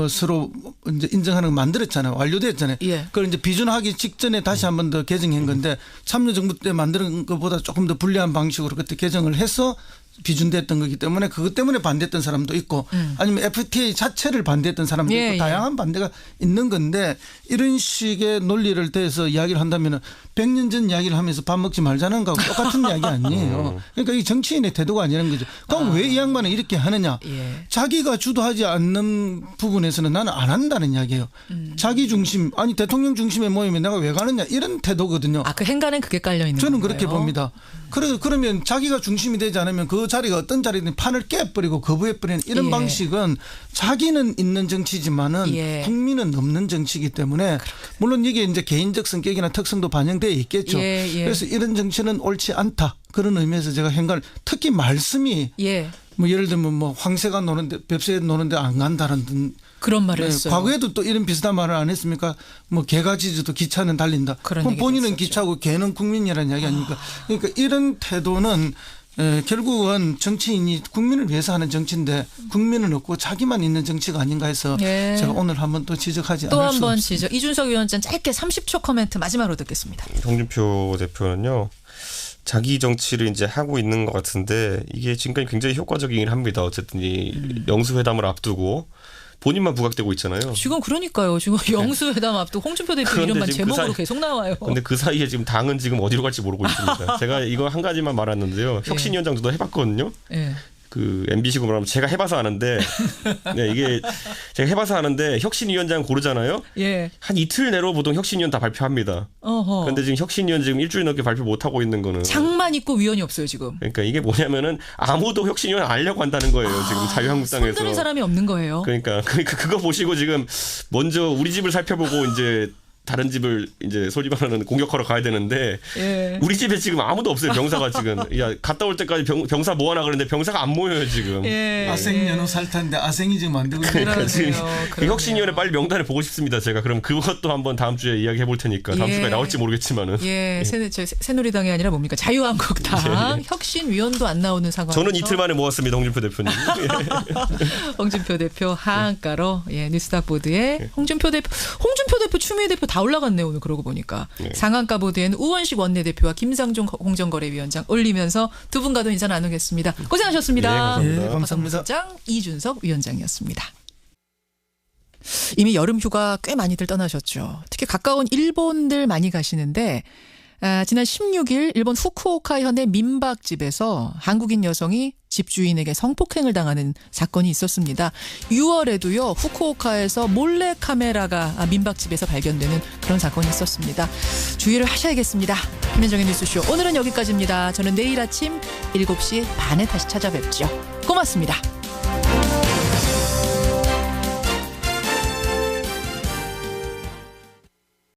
서로 이제 인정하는 거 만들었잖아요. 완료됐잖아요. 그걸 이제 비준하기 직전에 다시 한 번 더 개정한 건데 참여정부 때 만드는 것보다 조금 더 불리한 방식으로 그때 개정을 해서 비준됐던 거기 때문에 그것 때문에 반대했던 사람도 있고 아니면 FTA 자체를 반대했던 사람도 있고 다양한 반대가 있는 건데 이런 식의 논리를 대해서 이야기를 한다면 100년 전 이야기를 하면서 밥 먹지 말자는 거하고 똑같은 이야기 아니에요. 그러니까 이 정치인의 태도가 아니라는 거죠. 그럼 왜 이 양반은 이렇게 하느냐. 자기가 주도하지 않는 부분에서는 나는 안 한다는 이야기예요. 자기 중심 아니 대통령 중심에 모이면 내가 왜 가느냐 이런 태도거든요. 그 행간엔 그게 깔려 있는 저는 건가요? 그렇게 봅니다. 그러면 자기가 중심이 되지 않으면 그 자리가 어떤 자리든 판을 깨버리고 거부해버리는 이런 예. 방식은 자기는 있는 정치지만은 예. 국민은 없는 정치이기 때문에 물론 이게 이제 개인적 성격이나 특성도 반영되어 있겠죠. 예, 예. 그래서 이런 정치는 옳지 않다. 그런 의미에서 제가 행간을 특히 말씀이 예. 뭐 예를 들면 뭐 황새가 노는데 뱁새 노는데 안 간다는 등 그런 말을 했어요. 과거에도 또 이런 비슷한 말을 안 했습니까? 뭐 개가 짖어도 기차는 달린다. 그럼 본인은 기차고 개는 국민이라는 이야기 아닙니까? 그러니까 이런 태도는 결국은 정치인이 국민을 위해서 하는 정치인데 국민은 없고 자기만 있는 정치가 아닌가 해서 예. 제가 오늘 한번 또 지적하지 않을 또 수 한 번 없습니다. 지적. 이준석 위원장 짧게 30초 코멘트 마지막으로 듣겠습니다. 홍준표 대표는요. 자기 정치를 이제 하고 있는 것 같은데 이게 지금까지 굉장히 효과적이긴 합니다. 어쨌든 이 영수회담을 앞두고 본인만 부각되고 있잖아요. 지금 그러니까요. 지금 영수회담 앞두고 홍준표 대표 이름만 제목으로 계속 나와요. 그런데 그 사이에 지금 당은 지금 어디로 갈지 모르고 있습니다. 제가 이거 한 가지만 말았는데요. 혁신위원장 저도 해봤거든요. 예. 그 MBC 구분하면 제가 해봐서 아는데 네, 이게 제가 해봐서 아는데 혁신위원장 고르잖아요. 예. 한 이틀 내로 보통 혁신위원 다 발표합니다. 어허. 그런데 지금 혁신위원 지금 일주일 넘게 발표 못 하고 있는 거는 장만 있고 위원이 없어요 지금. 그러니까 이게 뭐냐면은 아무도 혁신위원 알려고 한다는 거예요. 지금 자유한국당에서. 손드는 사람이 없는 거예요. 그러니까 그거 보시고 지금 먼저 우리 집을 살펴보고 이제 다른 집을 이제 소위 말하는 공격하러 가야 되는데 예. 우리 집에 지금 아무도 없어요. 병사가 지금. 야 갔다 올 때까지 병사 모아놔 그러는데 병사가 안 모여요 지금. 예. 아생 연어 살타인데 아생이 지금 안 되고 그러니까 지금 혁신위원회 빨리 명단을 보고 싶습니다. 제가 그럼 그것도 한번 다음 주에 이야기해 볼 테니까 다음 주까지 나올지 모르겠지만은. 예. 새누리당이 아니라 뭡니까 자유한국당 혁신위원도 안 나오는 상황. 저는 이틀 만에 모았습니다. 홍준표 대표님. 홍준표 대표 하한가로 뉴스닥 보드에 홍준표 대표 추미애 대표 다 올라갔네요. 오늘 그러고 보니까. 상한가 보드에는 우원식 원내대표와 김상중 공정거래위원장 올리면서 두 분과도 인사 나누겠습니다. 고생하셨습니다. 네, 감사합니다. 장 이준석 위원장이었습니다. 이미 여름 휴가 꽤 많이들 떠나셨죠. 특히 가까운 일본들 많이 가시는데 지난 16일 일본 후쿠오카 현의 민박집에서 한국인 여성이 집주인에게 성폭행을 당하는 사건이 있었습니다. 6월에도요. 후쿠오카에서 몰래카메라가 민박집에서 발견되는 그런 사건이 있었습니다. 주의를 하셔야겠습니다. 김현정의 뉴스쇼 오늘은 여기까지입니다. 저는 내일 아침 7시 반에 다시 찾아뵙죠. 고맙습니다.